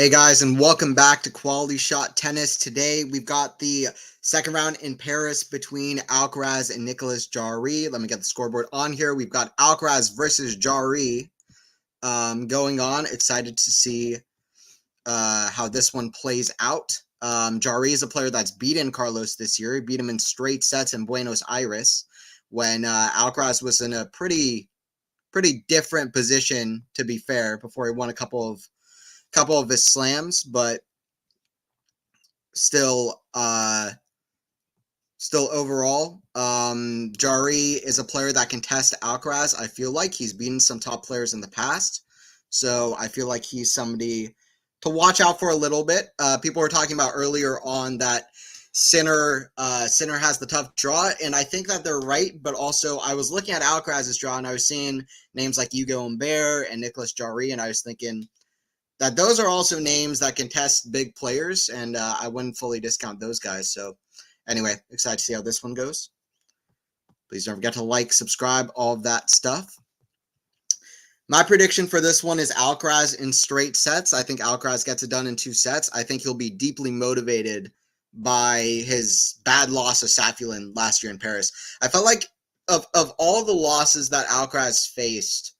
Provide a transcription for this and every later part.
Hey guys, and welcome back to Quality Shot Tennis. Today we've got the second round in Paris between Alcaraz and Nicolas Jarry. Let me get the scoreboard on here. We've got Alcaraz versus Jarry going on. Excited to see how this one plays out. Jarry is a player that's beaten Carlos this year. He beat him in straight sets in Buenos Aires when Alcaraz was in a pretty different position, to be fair, before he won a couple of his slams, but still overall, Jarry is a player that can test Alcaraz. I feel like he's beaten some top players in the past, so I feel like he's somebody to watch out for a little bit. People were talking about earlier on that Sinner has the tough draw, and I think that they're right, but also I was looking at Alcaraz's draw and I was seeing names like Hugo Humbert and Nicolas Jarry, and I was thinking that those are also names that can test big players, and I wouldn't fully discount those guys. So anyway, excited to see how this one goes. Please don't forget to like, subscribe, all of that stuff. My prediction for this one is Alcaraz in straight sets. I think Alcaraz gets it done in 2 sets. I think he'll be deeply motivated by his bad loss of Safiullin last year in Paris. I felt like of all the losses that Alcaraz faced,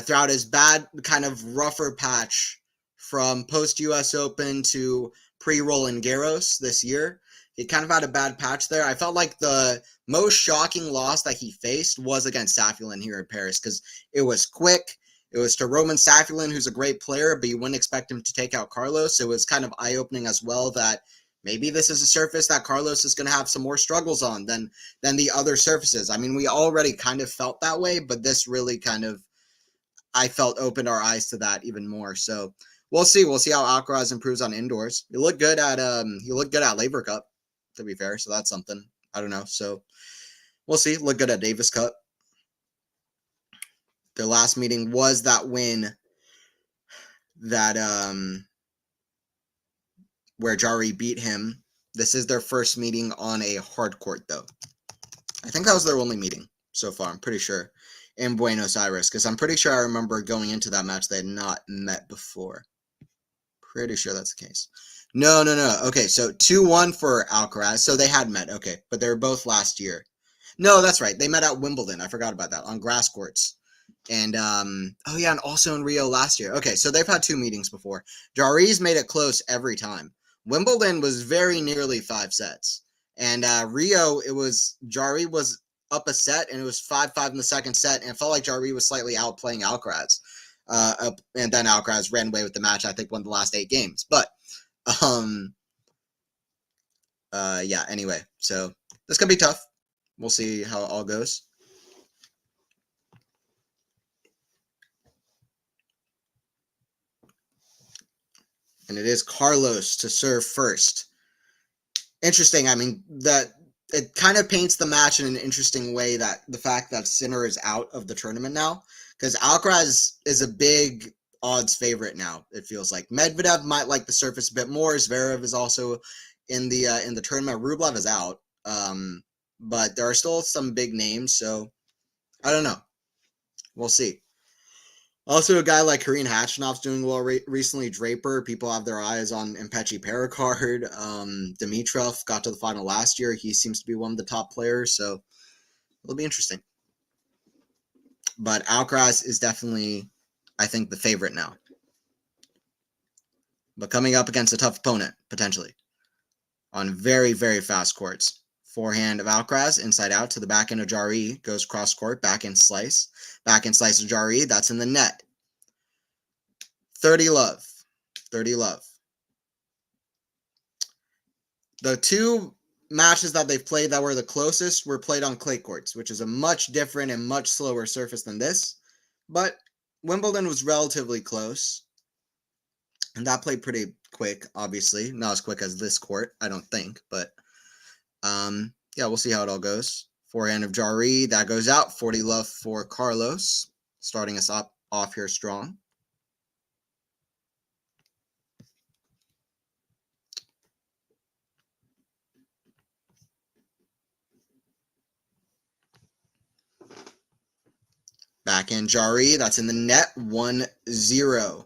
throughout his bad, kind of rougher patch from post-U.S. Open to pre-Roland Garros this year. He kind of had a bad patch there. I felt like the most shocking loss that he faced was against Safiullin here in Paris because it was quick. It was to Roman Safiullin, who's a great player, but you wouldn't expect him to take out Carlos. It was kind of eye-opening as well that maybe this is a surface that Carlos is going to have some more struggles on than the other surfaces. I mean, we already kind of felt that way, but this really kind of, I felt, opened our eyes to that even more. So we'll see. We'll see how Alcaraz improves on indoors. He looked good at Laver Cup, to be fair. So that's something. I don't know. So we'll see. Look good at Davis Cup. Their last meeting was that win that where Jarry beat him. This is their first meeting on a hard court, though. I think that was their only meeting so far. I'm pretty sure. In Buenos Aires, because I'm pretty sure I remember going into that match they had not met before. Pretty sure that's the case. No. Okay, so 2-1 for Alcaraz. So they had met, okay, but they were both last year. No, that's right. They met at Wimbledon. I forgot about that, on grass courts. And, oh yeah, and also in Rio last year. Okay, so they've had 2 meetings before. Jarry's made it close every time. Wimbledon was very nearly 5 sets. And Rio, Jarry was up a set, and it was 5-5 in the second set, and it felt like Jarry was slightly outplaying Alcaraz. And then Alcaraz ran away with the match, I think won the last 8 games. But, yeah, anyway, so this could be tough. We'll see how it all goes. And it is Carlos to serve first. Interesting. I mean, that it kind of paints the match in an interesting way, that the fact that Sinner is out of the tournament now, because Alcaraz is a big odds favorite now. It feels like Medvedev might like the surface a bit more. Zverev is also in the tournament. Rublev is out, but there are still some big names. So I don't know. We'll see. Also, a guy like Kareem Hatchanoff's doing well recently. Draper, people have their eyes on Impechi Pericard. Dimitrov got to the final last year. He seems to be one of the top players, so it'll be interesting. But Alcaraz is definitely, I think, the favorite now. But coming up against a tough opponent, potentially, on very, very fast courts. Forehand of Alcaraz, inside out to the backhand of Jarry, goes cross court, backhand slice. Backhand slice of Jarry, that's in the net. 30 love. 30 love. The 2 matches that they've played that were the closest were played on clay courts, which is a much different and much slower surface than this. But Wimbledon was relatively close. And that played pretty quick, obviously. Not as quick as this court, I don't think. But, yeah, we'll see how it all goes. Forehand of Jarry, that goes out. 40 love for Carlos, starting us off here strong. Backhand Jarry, that's in the net, 1-0.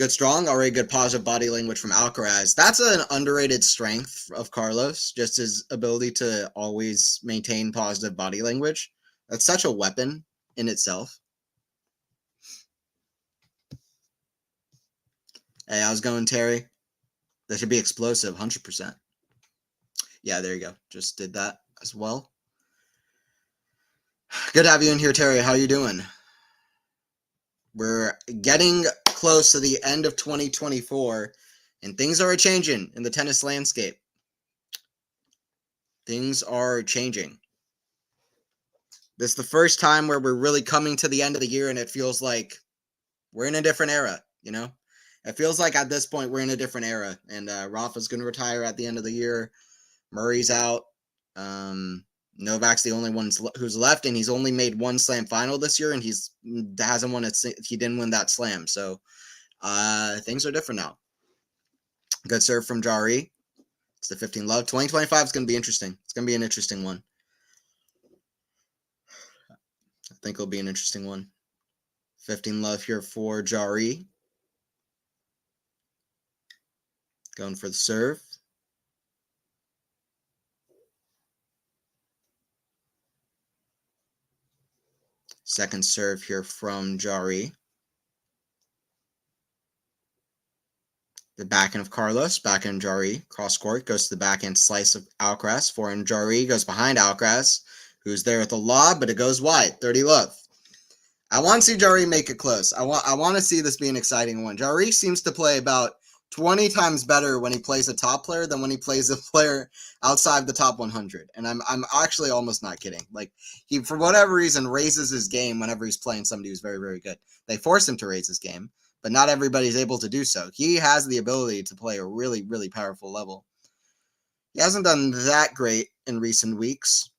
Good strong, already good positive body language from Alcaraz. That's an underrated strength of Carlos, just his ability to always maintain positive body language. That's such a weapon in itself. Hey, how's it going, Terry? That should be explosive, 100%. Yeah, there you go. Just did that as well. Good to have you in here, Terry. How you doing? We're getting close to the end of 2024, and things are changing in the tennis landscape. Things are changing. This is the first time where we're really coming to the end of the year, and it feels like we're in a different era, you know? It feels like at this point we're in a different era, and Rafa's going to retire at the end of the year. Murray's out. Novak's the only one who's left, and he's only made one Slam final this year, and he didn't win that Slam. So things are different now. Good serve from Jarry. It's the 15 love. 2025 is going to be interesting. It's going to be an interesting one. I think it'll be an interesting one. 15 love here for Jarry. Going for the serve. Second serve here from Jarry. The backhand of Carlos, backhand Jarry, cross court, goes to the backhand slice of Alcaraz. Forehand Jarry goes behind Alcaraz, who's there with the lob, but it goes wide. 30 love. I want to see Jarry make it close. I want to see this be an exciting one. Jarry seems to play about 20 times better when he plays a top player than when he plays a player outside the top 100. And I'm actually almost not kidding. Like, he, for whatever reason, raises his game whenever he's playing somebody who's very, very good. They force him to raise his game, but not everybody's able to do so. He has the ability to play a really, really powerful level. He hasn't done that great in recent weeks.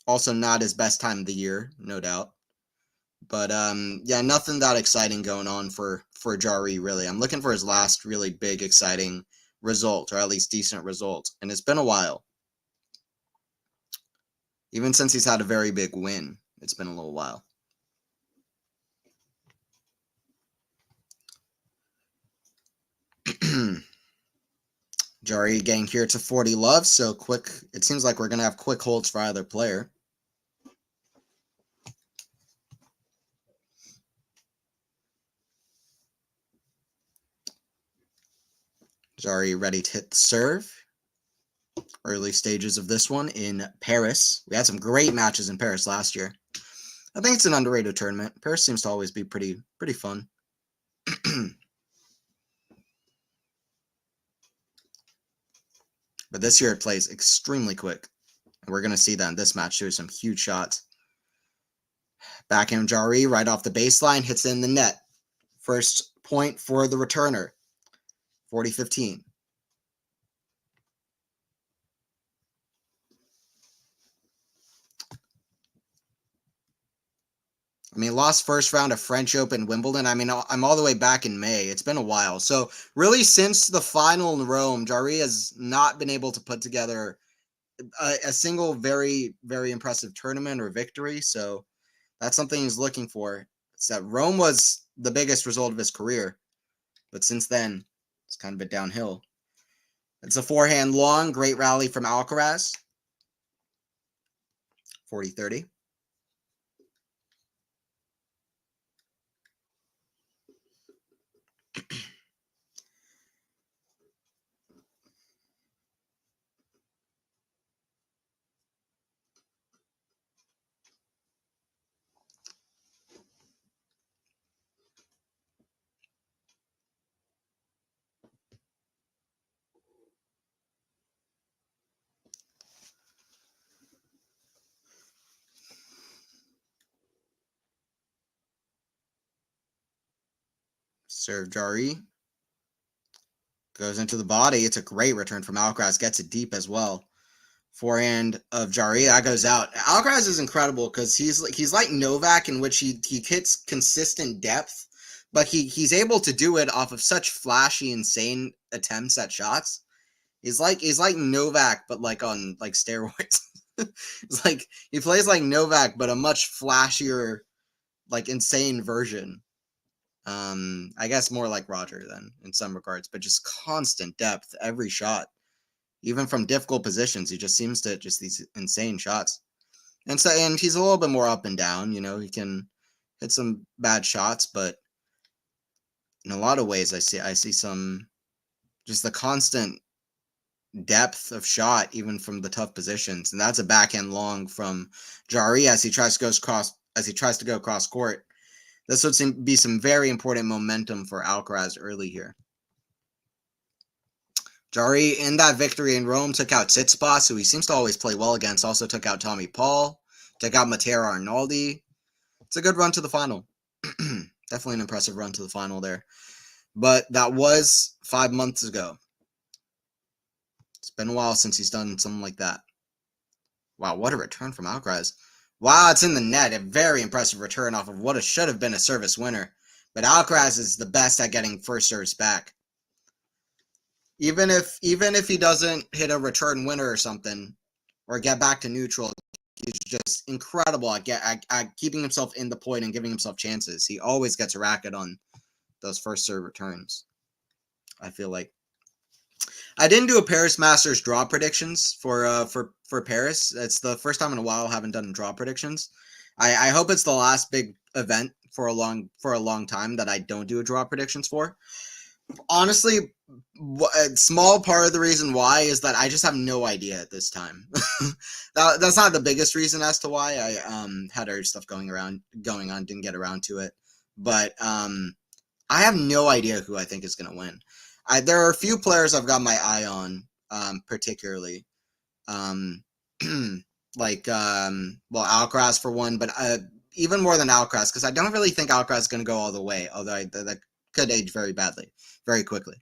Also not his best time of the year, no doubt. But yeah, nothing that exciting going on for Jarry, really. I'm looking for his last really big, exciting result, or at least decent result. And it's been a while. Even since he's had a very big win, it's been a little while. Jarry getting here to 40 love, so quick. It seems like we're going to have quick holds for either player. Jarry ready to hit the serve. Early stages of this one in Paris. We had some great matches in Paris last year. I think it's an underrated tournament. Paris seems to always be pretty fun. But this year it plays extremely quick. And we're going to see that in this match too. Some huge shots. Backhand Jarry right off the baseline. Hits in the net. First point for the returner. 40-15. I mean, lost first round of French Open, Wimbledon. I mean, I'm all the way back in May. It's been a while. So really, since the final in Rome, Jarry has not been able to put together a single very, very impressive tournament or victory. So that's something he's looking for. It's that Rome was the biggest result of his career. But since then, it's kind of been downhill. It's a forehand long. Great rally from Alcaraz. 40-30. Serve Jarry. Goes into the body. It's a great return from Alcaraz. Gets it deep as well. Forehand of Jarry. That goes out. Alcaraz is incredible because he's like Novak, in which he hits consistent depth, but he's able to do it off of such flashy, insane attempts at shots. He's like Novak, but like on like steroids. It's like he plays like Novak, but a much flashier, like insane version. I guess more like Roger then in some regards, but just constant depth every shot, even from difficult positions. He just seems to just these insane shots, and he's a little bit more up and down. He can hit some bad shots, but in a lot of ways, I see some just the constant depth of shot, even from the tough positions, and that's a backhand long from Jarry as he tries to go cross court. This would be some very important momentum for Alcaraz early here. Jarry, in that victory in Rome, took out Tsitsipas, who he seems to always play well against. Also took out Tommy Paul, took out Matteo Arnaldi. It's a good run to the final. Definitely an impressive run to the final there. But that was 5 months ago. It's been a while since he's done something like that. Wow, what a return from Alcaraz. Wow, it's in the net. A very impressive return off of what should have been a service winner. But Alcaraz is the best at getting first serves back. Even if he doesn't hit a return winner or something, or get back to neutral, he's just incredible at keeping himself in the point and giving himself chances. He always gets a racket on those first serve returns. I feel like I didn't do a Paris Masters draw predictions for Paris. It's the first time in a while I haven't done draw predictions. I hope it's the last big event for a long time that I don't do a draw predictions for. Honestly, a small part of the reason why is that I just have no idea at this time. That's not the biggest reason as to why. I had other stuff going on, didn't get around to it. But I have no idea who I think is going to win. There are a few players I've got my eye on, particularly. Alcaraz for one, but even more than Alcaraz, because I don't really think Alcaraz is going to go all the way, although that could age very badly, very quickly.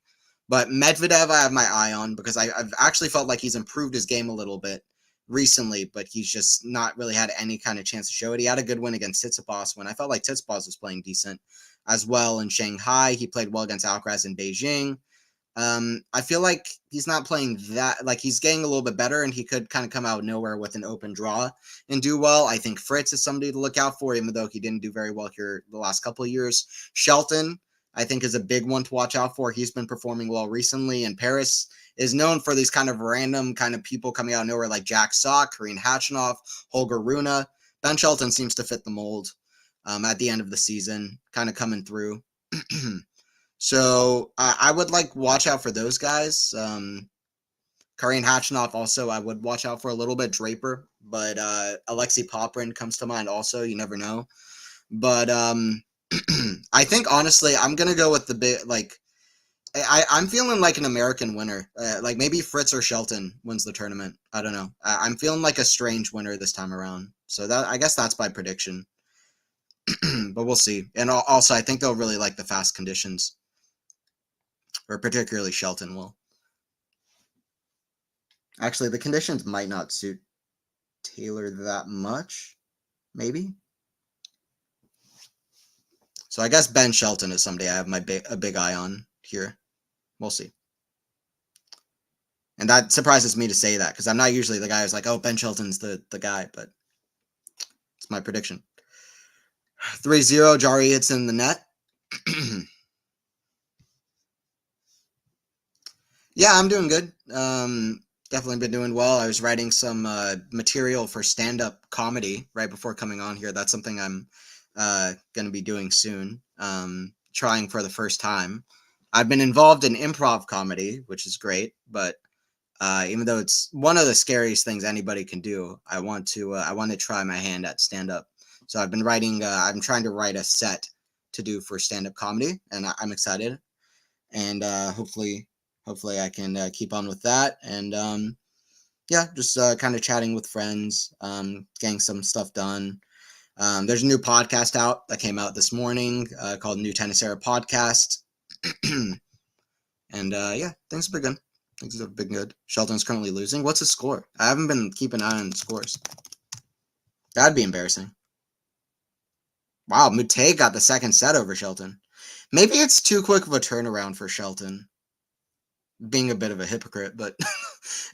But Medvedev, I have my eye on because I've actually felt like he's improved his game a little bit recently, but he's just not really had any kind of chance to show it. He had a good win against Tsitsipas when I felt like Tsitsipas was playing decent as well in Shanghai. He played well against Alcaraz in Beijing. I feel like he's not playing that, like he's getting a little bit better and he could kind of come out of nowhere with an open draw and do well. I think Fritz is somebody to look out for, even though he didn't do very well here the last couple of years. Shelton, I think, is a big one to watch out for. He's been performing well recently, and Paris is known for these kind of random kind of people coming out of nowhere like Jack Sock, Karin Khachanov, Holger Rune. Ben Shelton seems to fit the mold at the end of the season, kind of coming through. So I would watch out for those guys. Karin Khachanov also I would watch out for a little bit. Draper, but Alexei Poprin comes to mind also. You never know. But I think honestly I'm gonna go with the big I'm feeling like an American winner. Like maybe Fritz or Shelton wins the tournament. I don't know. I'm feeling like a strange winner this time around. So that I guess that's my prediction. But we'll see. And also I think they'll really like the fast conditions. Or particularly Shelton will. Actually, the conditions might not suit Taylor that much. Maybe. So I guess Ben Shelton is somebody I have a big eye on here. We'll see. And that surprises me to say that, because I'm not usually the guy who's like, oh, Ben Shelton's the guy, but it's my prediction. 3-0, Jarry hits in the net. Yeah, I'm doing good. Definitely been doing well. I was writing some material for stand-up comedy right before coming on here. That's something I'm going to be doing soon, trying for the first time. I've been involved in improv comedy, which is great, but even though it's one of the scariest things anybody can do, I want to try my hand at stand-up. So I've been writing. I'm trying to write a set to do for stand-up comedy, and I'm excited. And hopefully I can keep on with that. And yeah, just kind of chatting with friends, getting some stuff done. There's a new podcast out that came out this morning called New Tennis Era Podcast. And yeah, things have been good. Things have been good. Shelton's currently losing. What's his score? I haven't been keeping an eye on the scores. That'd be embarrassing. Wow, Mute got the second set over Shelton. Maybe it's too quick of a turnaround for Shelton. Being a bit of a hypocrite, but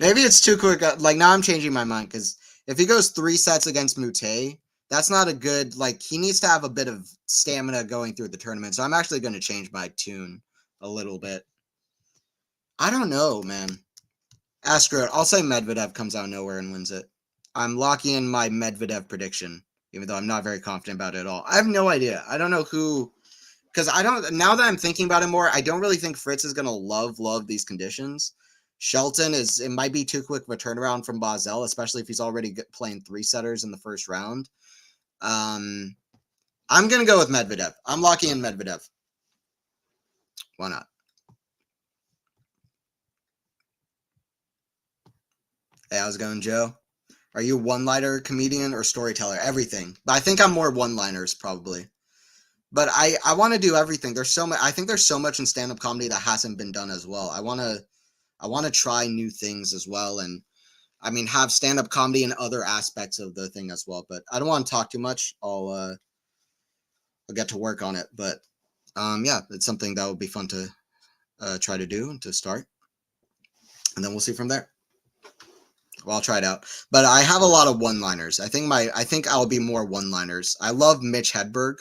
maybe it's too quick. Like now I'm changing my mind, because if he goes 3 sets against Mute, That's not a good, like, he needs to have a bit of stamina going through the tournament. So I'm actually going to change my tune a little bit. I don't know, man. Screw it. I'll say Medvedev comes out of nowhere and wins it. I'm locking in my Medvedev prediction, even though I'm not very confident about it at all. I have no idea. I don't know who, because I don't, now that I'm thinking about it more, I don't really think Fritz is going to love these conditions. Shelton is, it might be too quick of a turnaround from Basel, especially if he's already playing 3-setters in the first round. I'm going to go with Medvedev. I'm locking in Medvedev. Why not? Hey, how's it going, Joe? Are you a one-liner comedian or storyteller? Everything. But I think I'm more one-liners probably. But I want to do everything. There's so much. I think there's so much in stand-up comedy that hasn't been done as well. I want to try new things as well, and I mean have stand-up comedy in other aspects of the thing as well. But I don't want to talk too much. I'll get to work on it. But yeah, it's something that would be fun to try to do and to start, and then we'll see from there. Well, I'll try it out. But I have a lot of one-liners. I think I'll be more one-liners. I love Mitch Hedberg,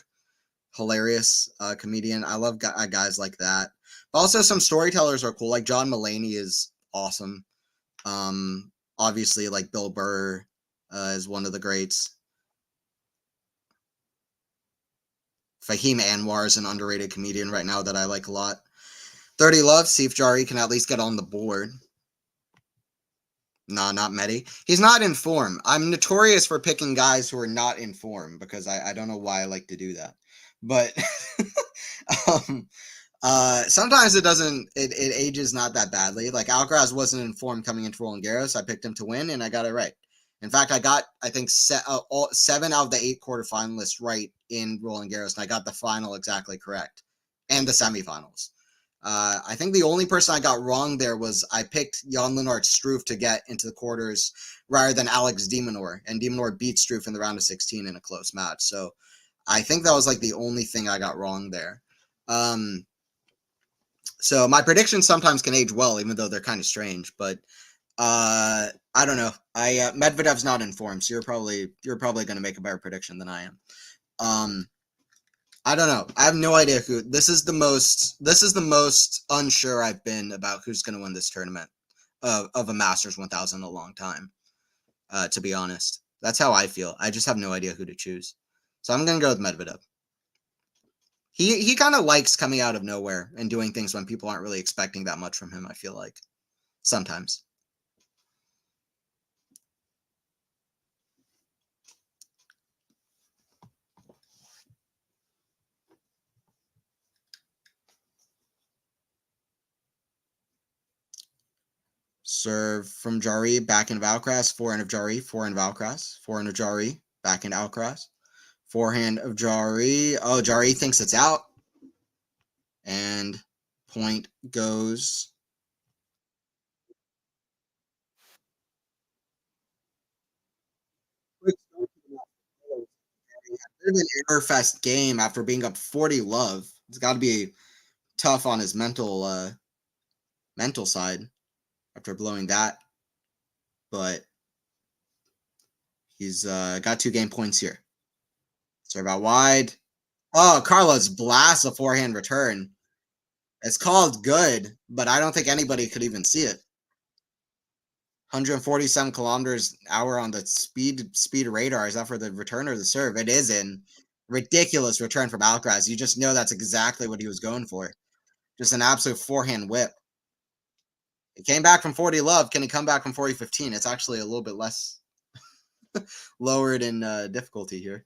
hilarious comedian. I love guys like that. But also some storytellers are cool. Like John Mulaney is awesome. Obviously, like Bill Burr is one of the greats. Fahim Anwar is an underrated comedian right now that I like a lot. 30 Love, see if Jarry can at least get on the board. Nah, not Medi. He's not in form. I'm notorious for picking guys who are not in form because I don't know why I like to do that. But sometimes it ages not that badly. Like Alcaraz wasn't in form coming into Roland Garros. I picked him to win and I got it right. In fact, I got, I think, 7 out of the 8 quarterfinalists right in Roland Garros, and I got the final exactly correct and the semifinals. I think the only person I got wrong there was I picked Jan-Lennart Struff to get into the quarters rather than Alex de Minaur, and de Minaur beat Struff in the round of 16 in a close match. So I think that was like the only thing I got wrong there. So my predictions sometimes can age well, even though they're kind of strange. But I don't know. Medvedev's not informed, so you're probably going to make a better prediction than I am. I don't know. I have no idea who. This is the most unsure I've been about who's going to win this tournament of a Masters 1000 in a long time. To be honest, that's how I feel. I just have no idea who to choose. So I'm going to go with Medvedev. He kind of likes coming out of nowhere and doing things when people aren't really expecting that much from him, I feel like. Sometimes. Serve from Jarry, back into Alcaraz, forehand of Jarry, forehand of Alcaraz, forehand of Jarry, back into Alcaraz, forehand of Jarry. Oh, Jarry thinks it's out. And point goes. An error fest game after being up 40 love. It's got to be tough on his mental side after blowing that. But he's got 2 game points here. Serve out wide. Oh, Carlos blasts a forehand return. It's called good, but I don't think anybody could even see it. 147 kilometers an hour on the speed radar. Is that for the return or the serve? It is in. Ridiculous return from Alcaraz. You just know that's exactly what he was going for. Just an absolute forehand whip. He came back from 40 love. Can he come back from 40-15? It's actually a little bit less lowered in difficulty here.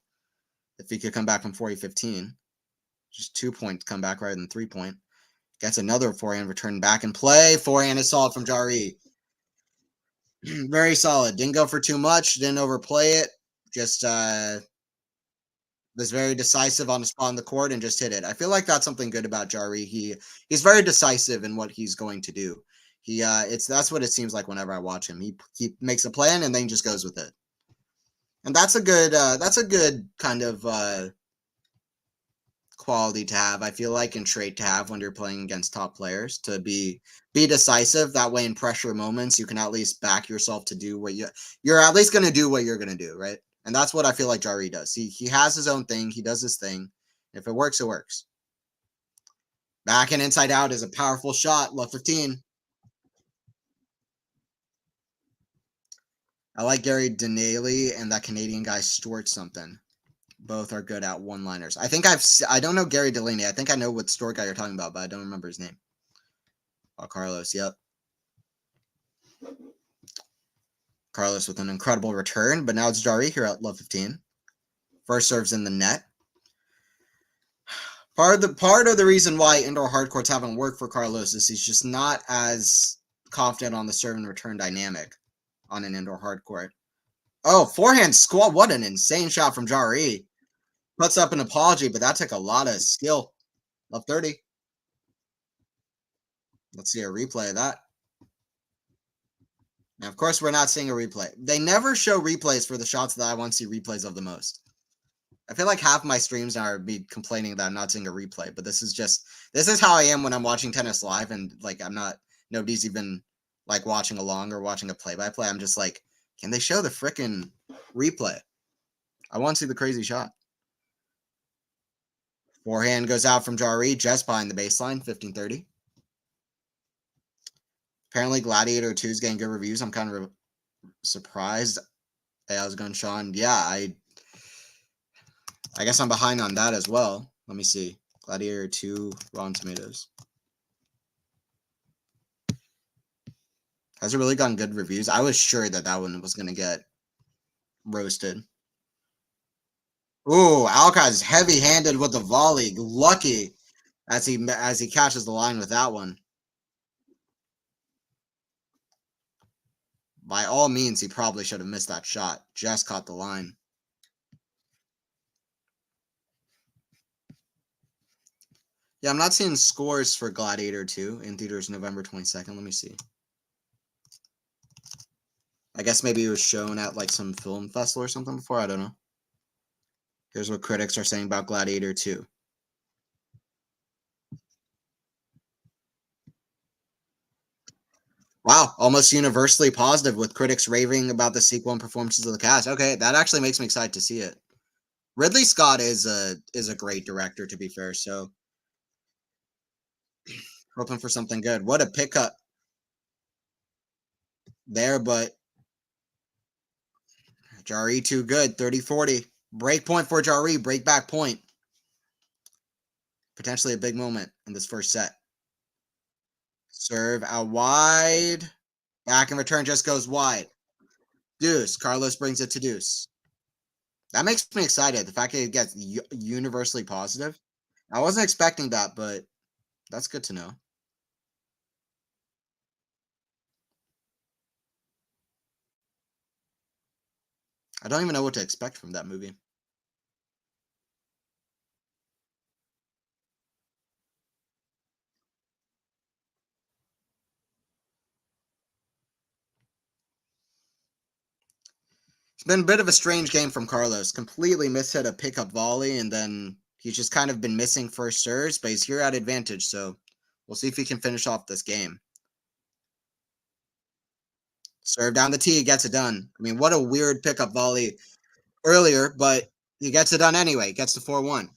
If he could come back from 40-15. Just 2 points come back rather than 3 point. Gets another forehand return back in play. Forehand is solid from Jarry. Very solid. Didn't go for too much. Didn't overplay it. Just was very decisive on the spot on the court and just hit it. I feel like that's something good about Jarry. He's very decisive in what he's going to do. That's what it seems like whenever I watch him. He makes a plan and then just goes with it. And that's a good kind of quality to have, I feel like, and trait to have when you're playing against top players, to be decisive. That way in pressure moments you can at least back yourself to do what you're at least going to do what you're going to do, right? And that's what I feel like Jarry does. He has his own thing. He does his thing. If it works, it works. Back and inside out is a powerful shot. Love 15. I like Gary Denaley and that Canadian guy Stuart something. Both are good at one-liners. I don't know Gary Delaney. I think I know what Stuart guy you're talking about, but I don't remember his name. Oh, Carlos. Yep. Carlos with an incredible return, but now it's Jarry here at love 15. First serves in the net. Part of the reason why indoor hard courts haven't worked for Carlos is he's just not as confident on the serve and return dynamic on an indoor hard court. Oh, forehand squat. What an insane shot from Jarry. Puts up an apology, but that took a lot of skill. Love 30. Let's see a replay of that. Now, of course, we're not seeing a replay. They never show replays for the shots that I want to see replays of the most. I feel like half my streams now are be complaining that I'm not seeing a replay, but this is how I am when I'm watching tennis live and like nobody's even like watching along or watching a play-by-play. I'm just like, can they show the frickin' replay? I want to see the crazy shot. Forehand goes out from Jarry just behind the baseline, 15-30. Apparently Gladiator 2 is getting good reviews. I'm kind of surprised. Hey, how's it going, Sean? Yeah, I guess I'm behind on that as well. Let me see. Gladiator 2, Rotten Tomatoes. Has it really gotten good reviews? I was sure that one was going to get roasted. Ooh, Alcaraz is heavy-handed with the volley. Lucky as he catches the line with that one. By all means, he probably should have missed that shot. Just caught the line. Yeah, I'm not seeing scores for Gladiator 2 in theaters November 22nd. Let me see. I guess maybe it was shown at like some film festival or something before. I don't know. Here's what critics are saying about Gladiator 2. Wow, almost universally positive with critics raving about the sequel and performances of the cast. Okay, that actually makes me excited to see it. Ridley Scott is a great director, to be fair, so hoping for something good. What a pickup there, but Jarry too good, 30-40. Break point for Jarry, break back point. Potentially a big moment in this first set. Serve out wide. Back in return just goes wide. Deuce. Carlos brings it to deuce. That makes me excited. The fact that it gets universally positive. I wasn't expecting that, but that's good to know. I don't even know what to expect from that movie. It's been a bit of a strange game from Carlos. Completely mishit a pickup volley, and then he's just kind of been missing first serves, but he's here at advantage, so we'll see if he can finish off this game. Serve down the tee, gets it done. I mean, what a weird pickup volley earlier, but he gets it done anyway. Gets to 4-1.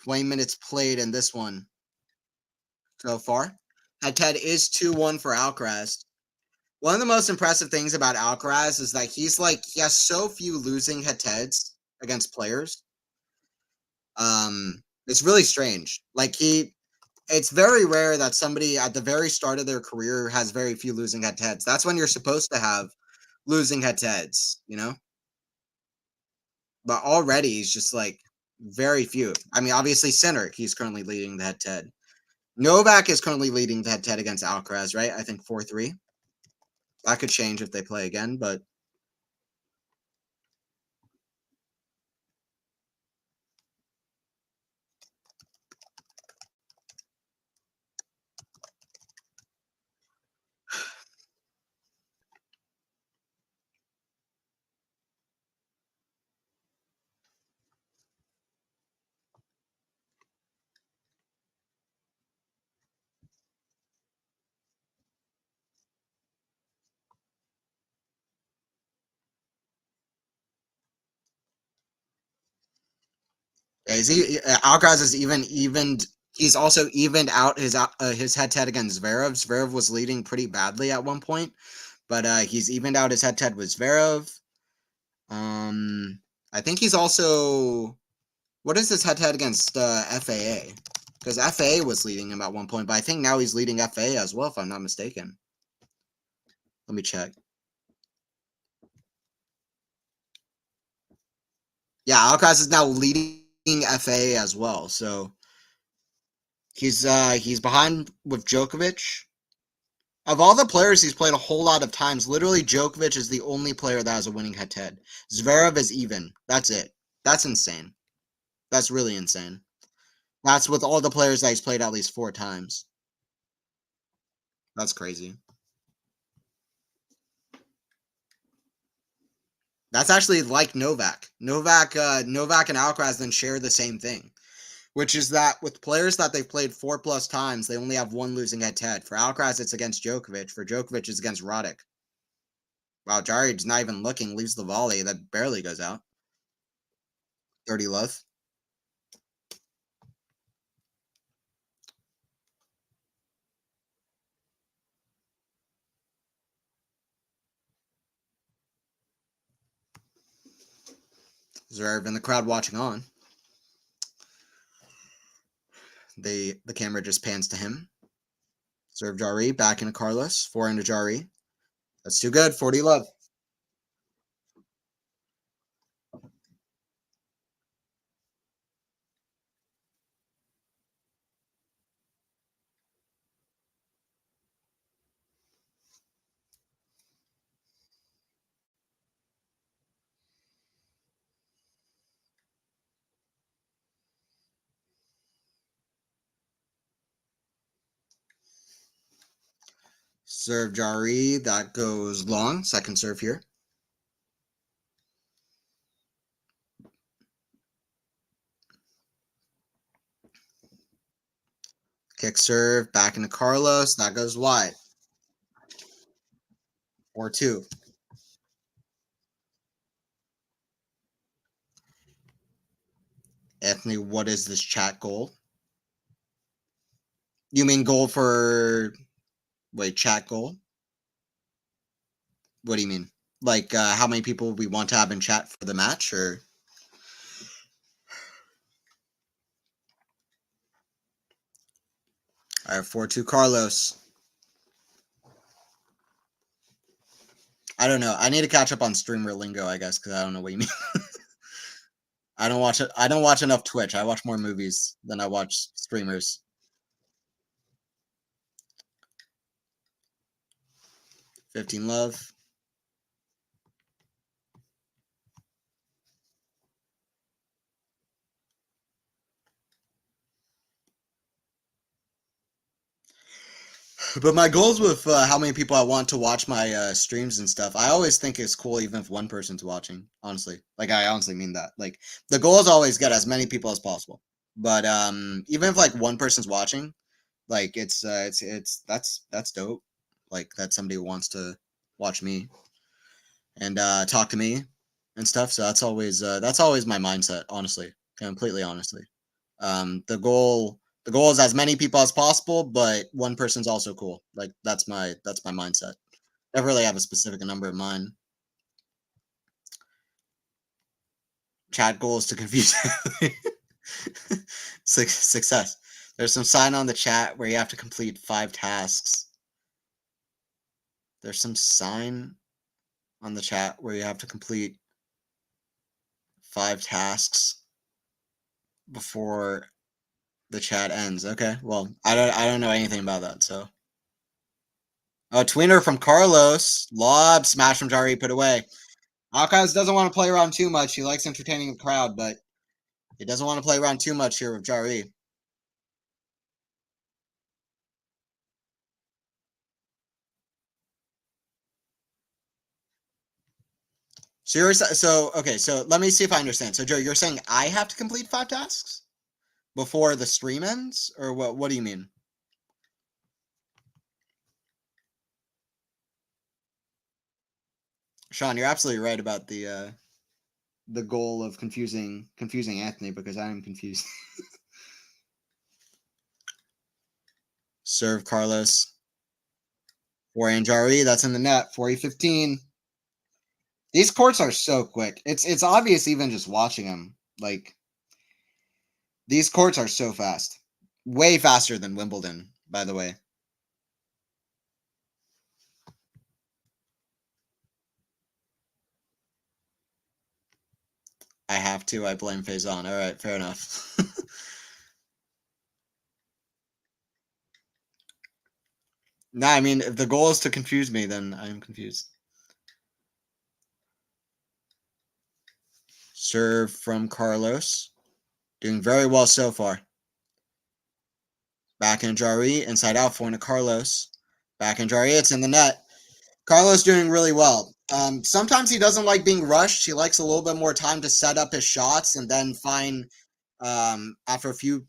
20 minutes played in this one so far. Head is 2-1 for Alcaraz. One of the most impressive things about Alcaraz is that he has so few losing head-to-heads against players. It's really strange. It's very rare that somebody at the very start of their career has very few losing head-to-heads. That's when you're supposed to have losing head-to-heads, you know? But already he's just like very few. I mean, obviously Sinner, he's currently leading the head-to-head. Novak is currently leading the head-to-head against Alcaraz, right? I think 4-3. That could change if they play again, but Yeah, Alcaraz is evened. He's also evened out his head-to-head against Zverev. Zverev was leading pretty badly at one point, but he's evened out his head-to-head with Zverev. I think he's also, what is his head-to-head against FAA? Because FAA was leading him at one point, but I think now he's leading FAA as well, if I'm not mistaken. Let me check. Yeah, Alcaraz is now leading FAA as well, so he's behind with Djokovic. Of all the players he's played a whole lot of times, literally Djokovic is the only player that has a winning head-to-head. Zverev is even. That's it. That's insane. That's really insane. That's with all the players that he's played at least 4 times. That's crazy. That's actually like Novak. Novak and Alcaraz then share the same thing, which is that with players that they've played 4+ times, they only have one losing head-to-head. For Alcaraz, it's against Djokovic. For Djokovic, it's against Roddick. Wow, Jarry's not even looking, leaves the volley that barely goes out. 30 love. Zverev in the crowd watching on. The camera just pans to him. Serve Jarry, back into Carlos. 4 into Jarry. That's too good. 40 love. Serve Jarry. That goes long. Second serve here. Kick serve. Back into Carlos. That goes wide. 4-2. Anthony, what is this chat goal? You mean goal for, wait, chat goal? What do you mean? Like how many people we want to have in chat for the match, or? All right, 4-2 Carlos. I don't know. I need to catch up on streamer lingo, I guess, because I don't know what you mean. I don't watch it. I don't watch enough Twitch. I watch more movies than I watch streamers. 15 love. But my goals with how many people I want to watch my streams and stuff, I always think it's cool even if one person's watching. Honestly, like I honestly mean that. Like the goal is always get as many people as possible. But even if like one person's watching, like it's that's dope. Like that somebody wants to watch me and talk to me and stuff. So that's always my mindset. Honestly, completely honestly. The goal is as many people as possible, but one person's also cool. Like that's my mindset. Never really have a specific number in mind. Chat goal is to confuse success. There's some sign on the chat where you have to complete 5 tasks. There's some sign on the chat where you have to complete 5 tasks before the chat ends. Okay, well, I don't know anything about that, so. Oh, tweener from Carlos. Lob smash from Jarry put away. Alcaraz doesn't want to play around too much. He likes entertaining the crowd, but he doesn't want to play around too much here with Jarry. So let me see if I understand. So Joe, you're saying I have to complete 5 tasks before the stream ends, or what? What do you mean? Sean, you're absolutely right about the the goal of confusing Anthony because I am confused. Serve Carlos. Forehand Jarry, that's in the net. 40-15. These courts are so quick. It's obvious even just watching them. Like, these courts are so fast. Way faster than Wimbledon, by the way. I have to. I blame Faison. All right, fair enough. No, I mean, if the goal is to confuse me, then I am confused. Serve from Carlos. Doing very well so far. Back in Jarry, inside out, forehand to Carlos. Back in Jarry, it's in the net. Carlos doing really well. Sometimes he doesn't like being rushed. He likes a little bit more time to set up his shots and then find, after a few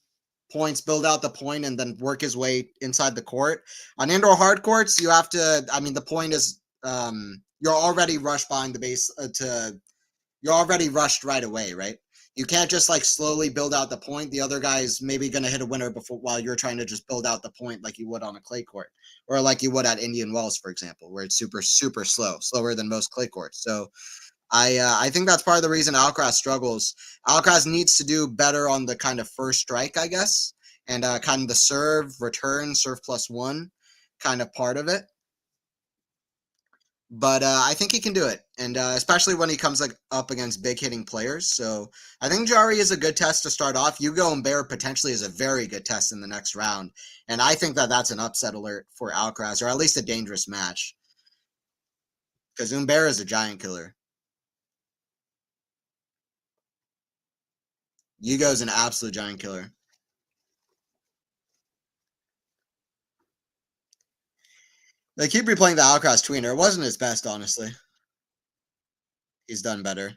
points, build out the point and then work his way inside the court. On indoor hard courts, you have to, I mean, the point is you're already rushed behind the base you're already rushed right away, right? You can't just like slowly build out the point. The other guy's maybe going to hit a winner before while you're trying to just build out the point like you would on a clay court or like you would at Indian Wells, for example, where it's super, super slow, slower than most clay courts. So I think that's part of the reason Alcaraz struggles. Alcaraz needs to do better on the kind of first strike, I guess, and kind of the serve, return, serve +1 kind of part of it. But I think he can do it, and especially when he comes like up against big hitting players. So I think Jarry is a good test to start off. Hugo Humbert potentially is a very good test in the next round, and I think that that's an upset alert for Alcaraz, or at least a dangerous match, because Humbert is a giant killer. Hugo's an absolute giant killer. They keep replaying the Alcaraz tweener. It wasn't his best, honestly. He's done better.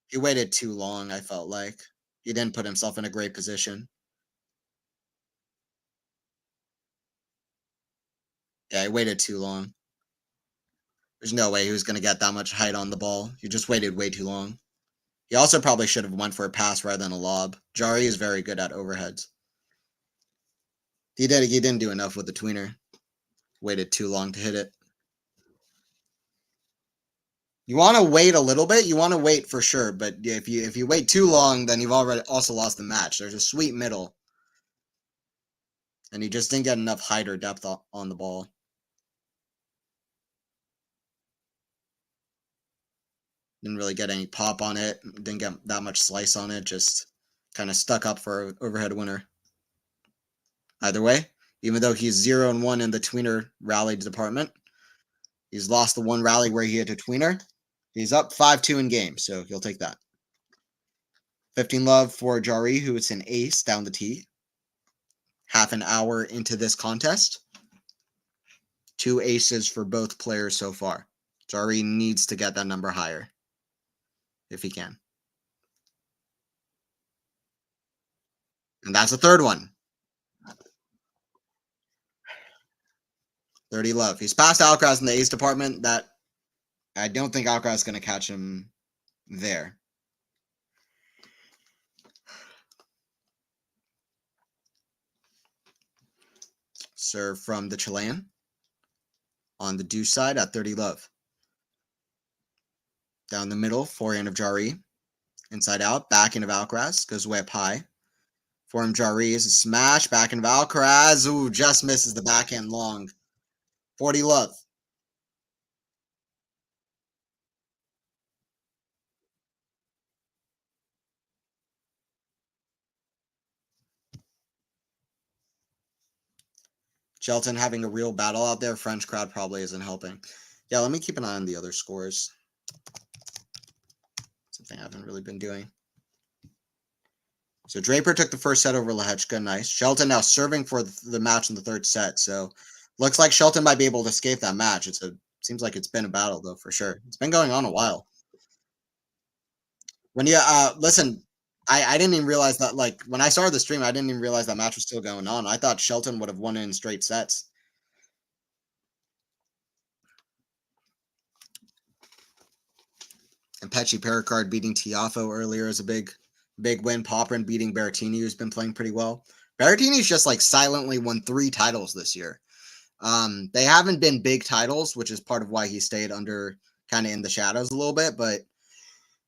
He waited too long, I felt like. He didn't put himself in a great position. Yeah, he waited too long. There's no way he was going to get that much height on the ball. He just waited way too long. He also probably should have went for a pass rather than a lob. Jarry is very good at overheads. He didn't do enough with the tweener. Waited too long to hit it. You want to wait a little bit. You want to wait for sure, but if you wait too long, then you've already also lost the match. There's a sweet middle, and he just didn't get enough height or depth on the ball. Didn't really get any pop on it. Didn't get that much slice on it. Just kind of stuck up for an overhead winner. Either way, even though he's 0-1 in the tweener rally department, he's lost the one rally where he hit a tweener. He's up 5-2 in game, so he'll take that. 15 love for Jarry, who is an ace down the tee. Half an hour into this contest. 2 aces for both players so far. Jarry needs to get that number higher if he can. And that's the third one. 30 love. He's past Alcaraz in the ace department. That I don't think Alcaraz is going to catch him there. Serve from the Chilean on the deuce side at 30 love. Down the middle, forehand of Jarry. Inside out, backhand of Alcaraz. Goes way up high. Forehand Jarry is a smash. Backhand of Alcaraz. Ooh, just misses the backhand long. 40 love. Shelton having a real battle out there. French crowd probably isn't helping. Yeah, let me keep an eye on the other scores. Something I haven't really been doing. So Draper took the first set over Lehechka. Nice. Shelton now serving for the match in the third set. So looks like Shelton might be able to escape that match. Seems like it's been a battle though, for sure. It's been going on a while. When you listen, I didn't even realize that, like, when I started the stream, I didn't even realize that match was still going on. I thought Shelton would have won it in straight sets. And Pecci Pericard beating Tiafo earlier is a big win. Popperin beating Berrettini, who's been playing pretty well. Berrettini's just like silently won 3 titles this year. They haven't been big titles, which is part of why he stayed under kind of in the shadows a little bit, but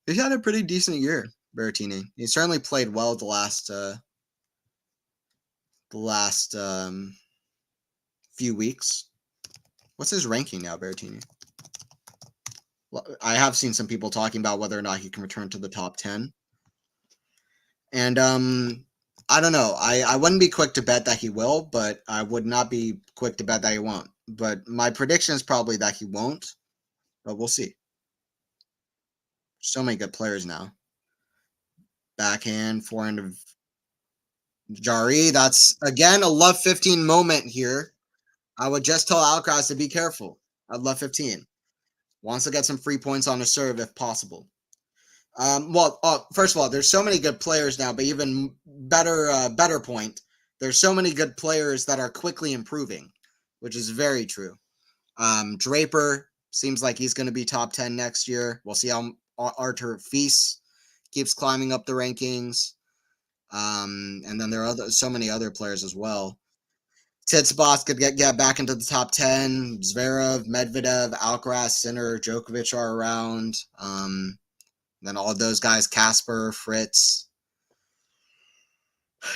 he's had a pretty decent year, Berrettini. He certainly played well the last few weeks. What's his ranking now, Berrettini? I have seen some people talking about whether or not he can return to the top 10. And I don't know. I wouldn't be quick to bet that he will, but I would not be quick to bet that he won't. But my prediction is probably that he won't, but we'll see. So many good players now. Backhand, forehand of Jarry. That's, again, a love 15 moment here. I would just tell Alcaraz to be careful. I'd love 15. Wants to get some free points on a serve if possible. First of all, there's so many good players now, but even better point, there's so many good players that are quickly improving, which is very true. Draper seems like he's going to be top 10 next year. We'll see how Artur Fils keeps climbing up the rankings. And then there are so many other players as well. Tsitsipas could get back into the top 10. Zverev, Medvedev, Alcaraz, Sinner, Djokovic are around. Then all of those guys, Casper, Fritz,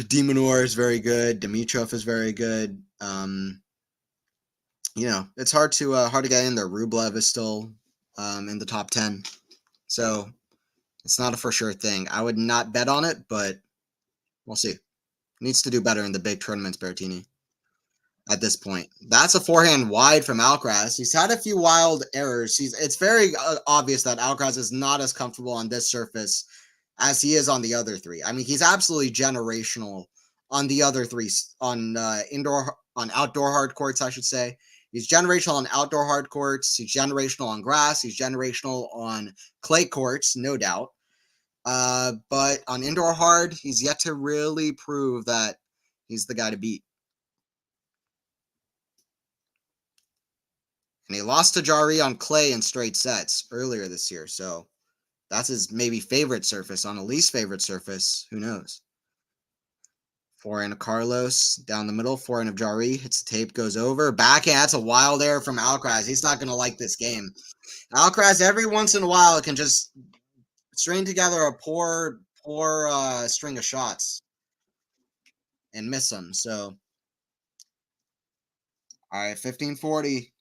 Demonor is very good. Dimitrov is very good. It's hard to get in there. Rublev is still in the top 10. So it's not a for sure thing. I would not bet on it, but we'll see. Needs to do better in the big tournaments, Berrettini. At this point, that's a forehand wide from Alcaraz. He's had a few wild errors. It's very obvious that Alcaraz is not as comfortable on this surface as he is on the other 3. I mean, he's absolutely generational on the other 3, on outdoor hard courts, I should say. He's generational on outdoor hard courts. He's generational on grass. He's generational on clay courts, no doubt. But on indoor hard, he's yet to really prove that he's the guy to beat. And he lost to Jarry on clay in straight sets earlier this year. So that's his maybe favorite surface. On a least favorite surface, who knows? Forehand of Carlos down the middle. Forehand of Jarry hits the tape, goes over. Backhand, that's a wild error from Alcaraz. He's not going to like this game. Alcaraz, every once in a while, can just string together a poor string of shots and miss them. So, all right, 1540.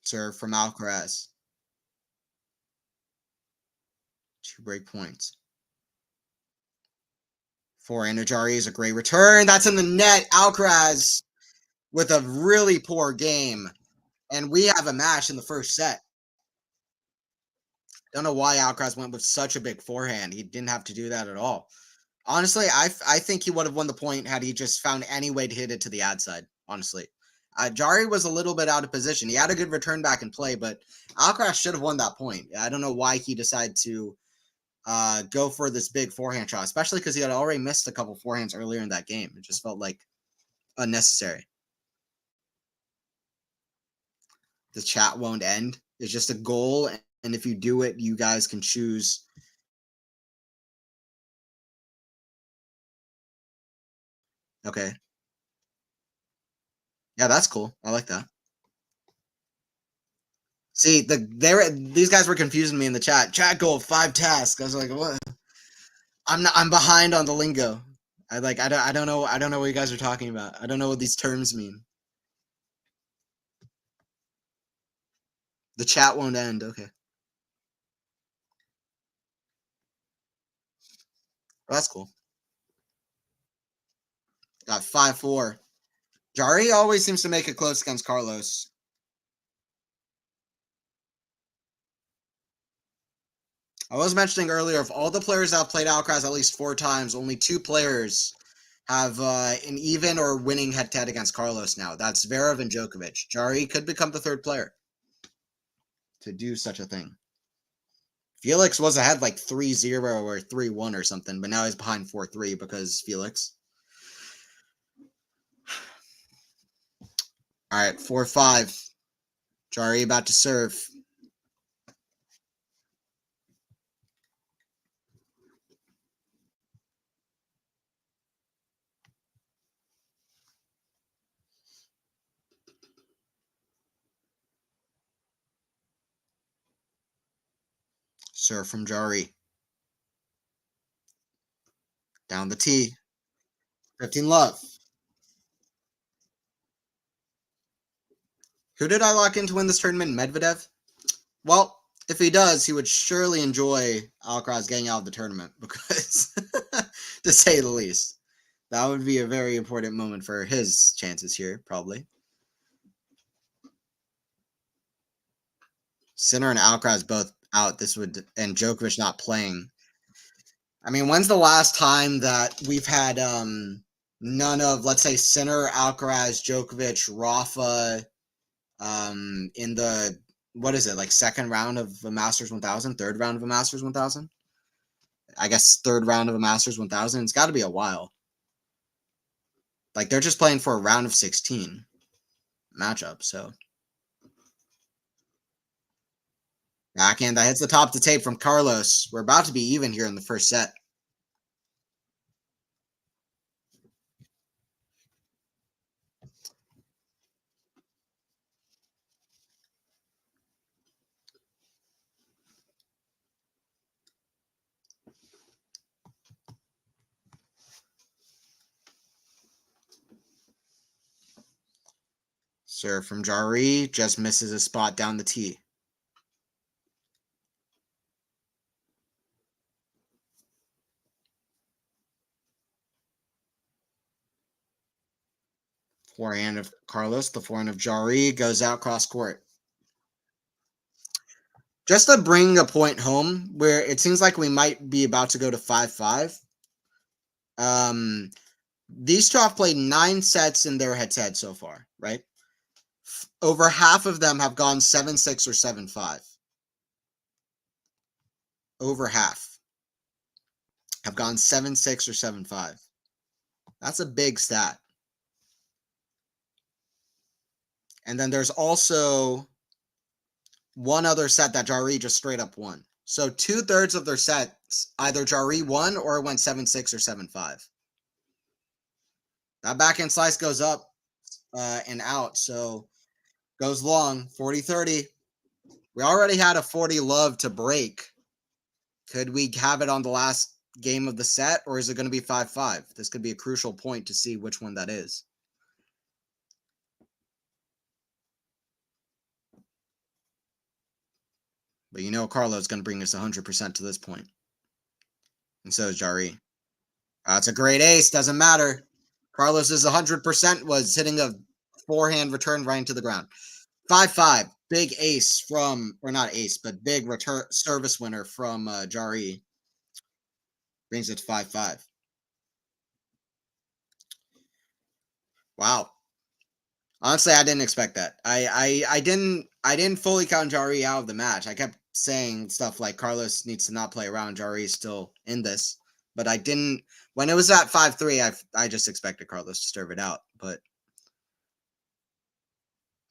Serve from Alcaraz. 2 break points. Forehand of Jarry is a great return. That's in the net. Alcaraz with a really poor game. And we have a match in the first set. Don't know why Alcaraz went with such a big forehand. He didn't have to do that at all. Honestly, I think he would have won the point had he just found any way to hit it to the ad side, honestly. Jarry was a little bit out of position. He had a good return back and play, but Alcaraz should have won that point. I don't know why he decided to go for this big forehand shot, especially because he had already missed a couple forehands earlier in that game. It just felt like unnecessary. The chat won't end. It's just a goal, and if you do it, you guys can choose. Okay. Yeah, that's cool. I like that. See, these guys were confusing me in the chat. Chat goal 5 tasks. I was like, what? I'm behind on the lingo. I don't know what you guys are talking about. I don't know what these terms mean. The chat won't end. Okay. Well, that's cool. Got 5-4. Jarry always seems to make it close against Carlos. I was mentioning earlier, of all the players that have played Alcaraz at least 4 times, only 2 players have an even or winning head-to-head against Carlos now. That's Zverev and Djokovic. Jarry could become the 3rd player to do such a thing. Felix was ahead like 3-0 or 3-1 or something, but now he's behind 4-3 because Felix. All right, 4-5. Jarry about to serve. Serve from Jarry. Down the tee. 15 love. Who did I lock in to win this tournament? Medvedev? Well, if he does, he would surely enjoy Alcaraz getting out of the tournament because, to say the least, that would be a very important moment for his chances here, probably. Sinner and Alcaraz both out. This would, and Djokovic not playing. I mean, when's the last time that we've had none of, let's say, Sinner, Alcaraz, Djokovic, Rafa in the, what is it, like second round of a Masters 1000, third round of a Masters 1000? I guess third round of a Masters 1000. It's got to be a while. Like, they're just playing for a round of 16 matchup, so. Backhand that hits the top of the tape from Carlos. We're about to be even here in the first set. Serve from Jarry. Just misses a spot down the tee. Forehand of Carlos. The forehand of Jarry goes out cross court. Just to bring a point home where it seems like we might be about to go to 5-5. These two have played 9 sets in their head-to-head so far, right? Over half of them have gone 7-6 or 7-5. Over half have gone 7-6 or 7-5. That's a big stat. And then there's also one other set that Jarry just straight up won. So 2/3 of their sets, either Jarry won or it went 7-6 or 7-5. That backhand slice goes up and out. So goes long, 40-30. We already had a 40 love to break. Could we have it on the last game of the set, or is it going to be 5-5? This could be a crucial point to see which one that is. But you know Carlo's going to bring us 100% to this point. And so is Jarry. It's a great ace. Doesn't matter. Carlos's 100% was hitting a forehand return right into the ground. 5-5. Big ace from, or not ace, but big return service winner from Jarry. Brings it to 5-5. Wow. Honestly, I didn't expect that. I didn't fully count Jarry out of the match. I kept saying stuff like Carlos needs to not play around. Jarry is still in this, but I didn't. When it was at 5-3, I just expected Carlos to serve it out. But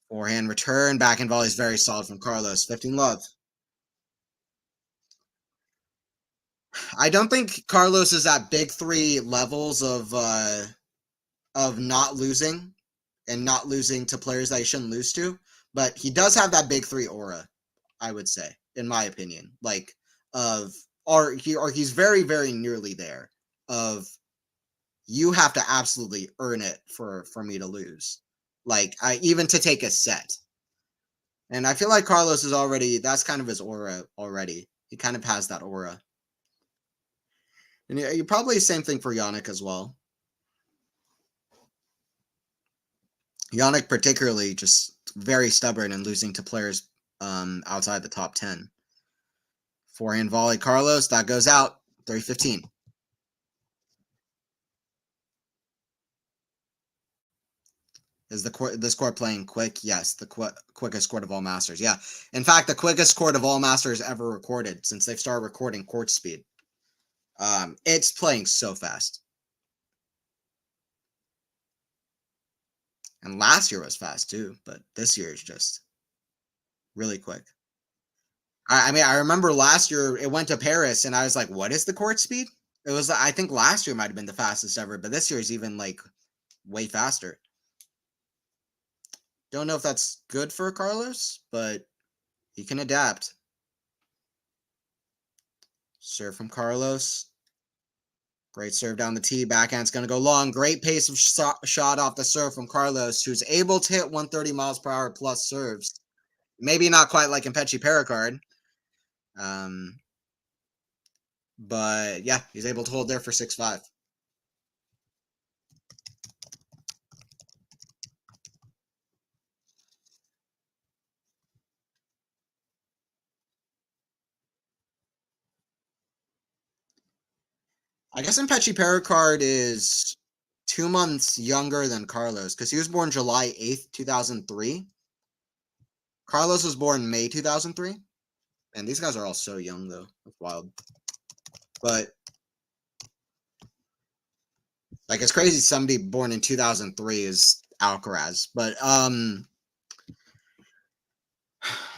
forehand return, backhand volley is very solid from Carlos. 15 love. I don't think Carlos is at big 3 levels of not losing and not losing to players that he shouldn't lose to, but he does have that big 3 aura, I would say, in my opinion. Like he's very, very nearly there. Of you have to absolutely earn it for me to lose. Like even to take a set. And I feel like Carlos is already, that's kind of his aura already. He kind of has that aura. And you probably the same thing for Yannick as well. Yannick particularly just very stubborn and losing to players outside the top 10. Forehand volley, Carlos, that goes out. 3-15. Is this court playing quick? Yes, the quickest court of all masters. Yeah, in fact, the quickest court of all masters ever recorded since they've started recording court speed. It's playing so fast. And last year was fast too, but this year is just really quick. I mean, I remember last year it went to Paris, and I was like, "What is the court speed?" It was, I think, last year might have been the fastest ever, but this year is even like way faster. Don't know if that's good for Carlos, but he can adapt. Serve from Carlos. Great serve down the tee. Backhand's going to go long. Great pace of shot off the serve from Carlos, who's able to hit 130 miles per hour plus serves. Maybe not quite like in Pechi Pericard. But yeah, he's able to hold there for 6-5. I guess Pechi Pericard is 2 months younger than Carlos because he was born July 8th, 2003. Carlos was born May 2003. And these guys are all so young, though. That's wild. But like, it's crazy somebody born in 2003 is Alcaraz. But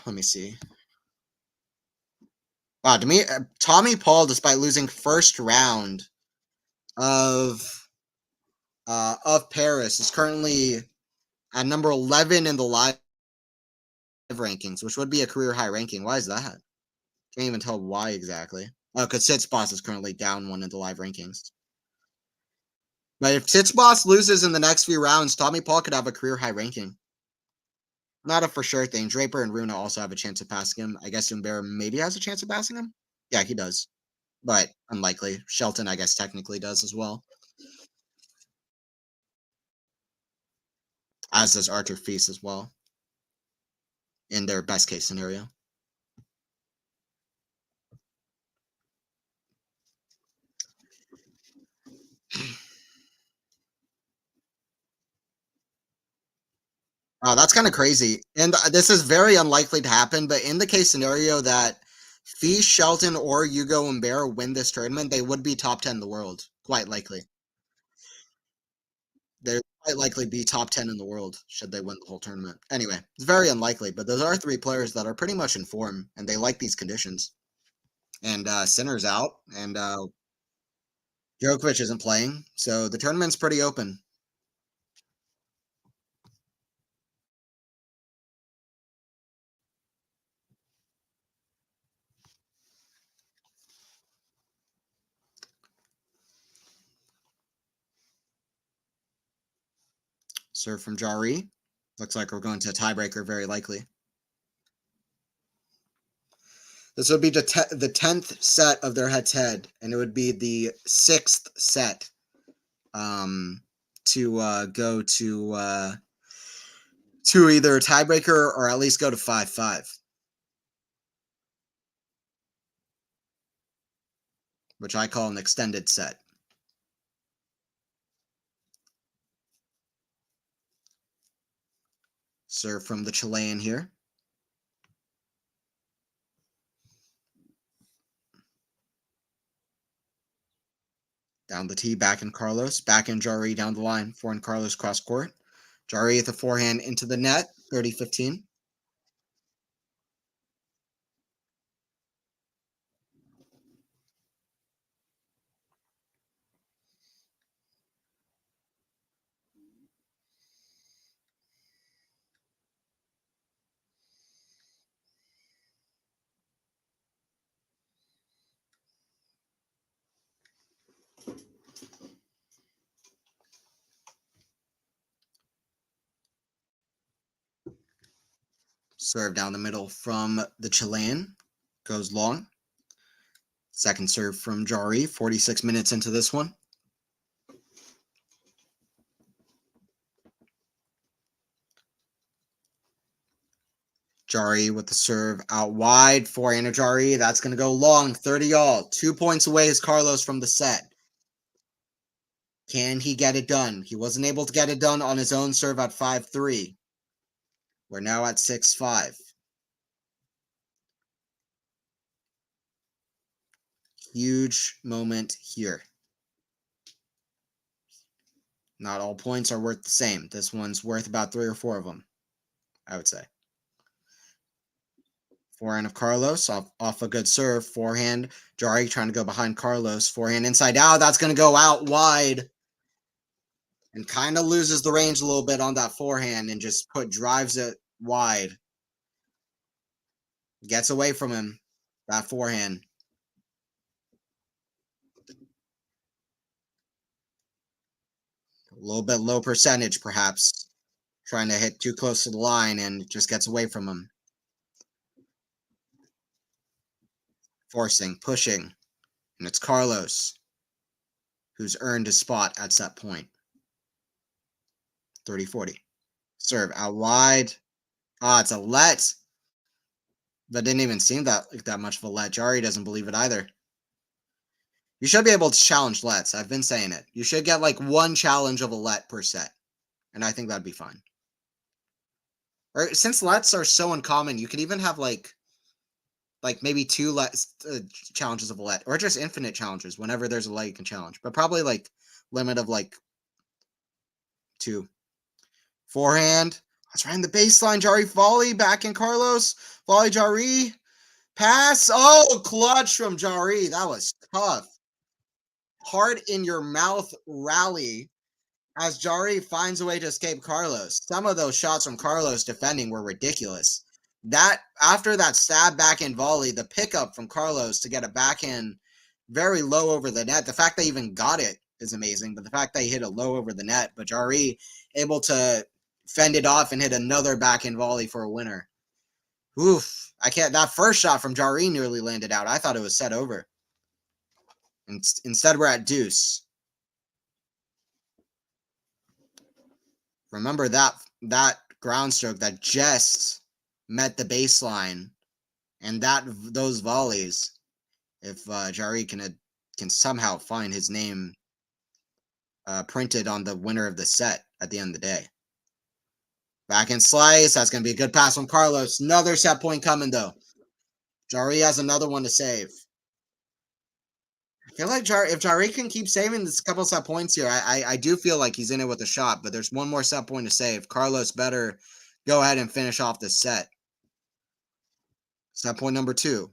let me see. Wow, to me, Tommy Paul, despite losing first round of Paris, is currently at number 11 in the live rankings, which would be a career high ranking. Why is that? Can't even tell why exactly. Oh, because Tsitsipas is currently down one in the live rankings. But if Tsitsipas loses in the next few rounds, Tommy Paul could have a career high ranking. Not a for sure thing. Draper and Runa also have a chance of passing him. I guess Humbert maybe has a chance of passing him. Yeah, he does. But unlikely. Shelton, I guess, technically does as well. As does Arthur Feast as well. In their best case scenario. Oh, that's kind of crazy. And this is very unlikely to happen, but in the case scenario that Feast, Shelton, or Hugo Humbert win this tournament, they would be top 10 in the world. Quite likely. They'd quite likely be top 10 in the world should they win the whole tournament. Anyway, it's very unlikely, but those are three players that are pretty much in form, and they like these conditions. And Sinner's out, and Djokovic isn't playing, so the tournament's pretty open. Serve from Jarry. Looks like we're going to a tiebreaker, very likely. This would be the 10th set of their head-to-head, and it would be the 6th set to go to either a tiebreaker or at least go to 5-5. Which I call an extended set. Serve from the Chilean here. Down the tee, back in Carlos. Back in Jarry down the line. Forehand Carlos cross court. Jarry at the forehand into the net. 30-15. Serve down the middle from the Chilean. Goes long. Second serve from Jarry. 46 minutes into this one. Jarry with the serve out wide. Forehand of Jarry. That's going to go long. 30 all. 2 points away is Carlos from the set. Can he get it done? He wasn't able to get it done on his own serve at 5-3. We're now at 6-5. Huge moment here. Not all points are worth the same. This one's worth about 3 or 4 of them, I would say. Forehand of Carlos, off a good serve. Forehand, Jarry trying to go behind Carlos. Forehand inside out. That's going to go out wide. And kind of loses the range a little bit on that forehand and just drives it wide. Gets away from him, that forehand. A little bit low percentage, perhaps. Trying to hit too close to the line and just gets away from him. Forcing, pushing. And it's Carlos who's earned a spot at set point. 30-40. Serve out wide. It's a let. That didn't even seem that much of a let. Jarry doesn't believe it either. You should be able to challenge lets. I've been saying it. You should get like one challenge of a let per set. And I think that'd be fine. Or since lets are so uncommon, you could even have like maybe 2 challenges of a let. Or just infinite challenges. Whenever there's a let you can challenge. But probably like limit of like 2. Forehand. That's right in the baseline. Jarry volley. Back in Carlos. Volley Jarry. Pass. Oh, clutch from Jarry. That was tough. Hard in your mouth rally as Jarry finds a way to escape Carlos. Some of those shots from Carlos defending were ridiculous. That after that stab backhand volley, the pickup from Carlos to get a backhand very low over the net. The fact they even got it is amazing, but the fact they hit it low over the net, but Jarry able to fend it off and hit another backhand volley for a winner. Oof. That first shot from Jarry nearly landed out. I thought it was set over. Instead, we're at deuce. Remember that ground stroke that just met the baseline, and those volleys. If Jarry can somehow find his name printed on the winner of the set at the end of the day. Backhand slice. That's going to be a good pass from Carlos. Another set point coming though. Jarry has another one to save. I feel like if Jarry can keep saving this couple set points here, I do feel like he's in it with a shot, but there's one more set point to save. Carlos better go ahead and finish off this set. Set point number 2.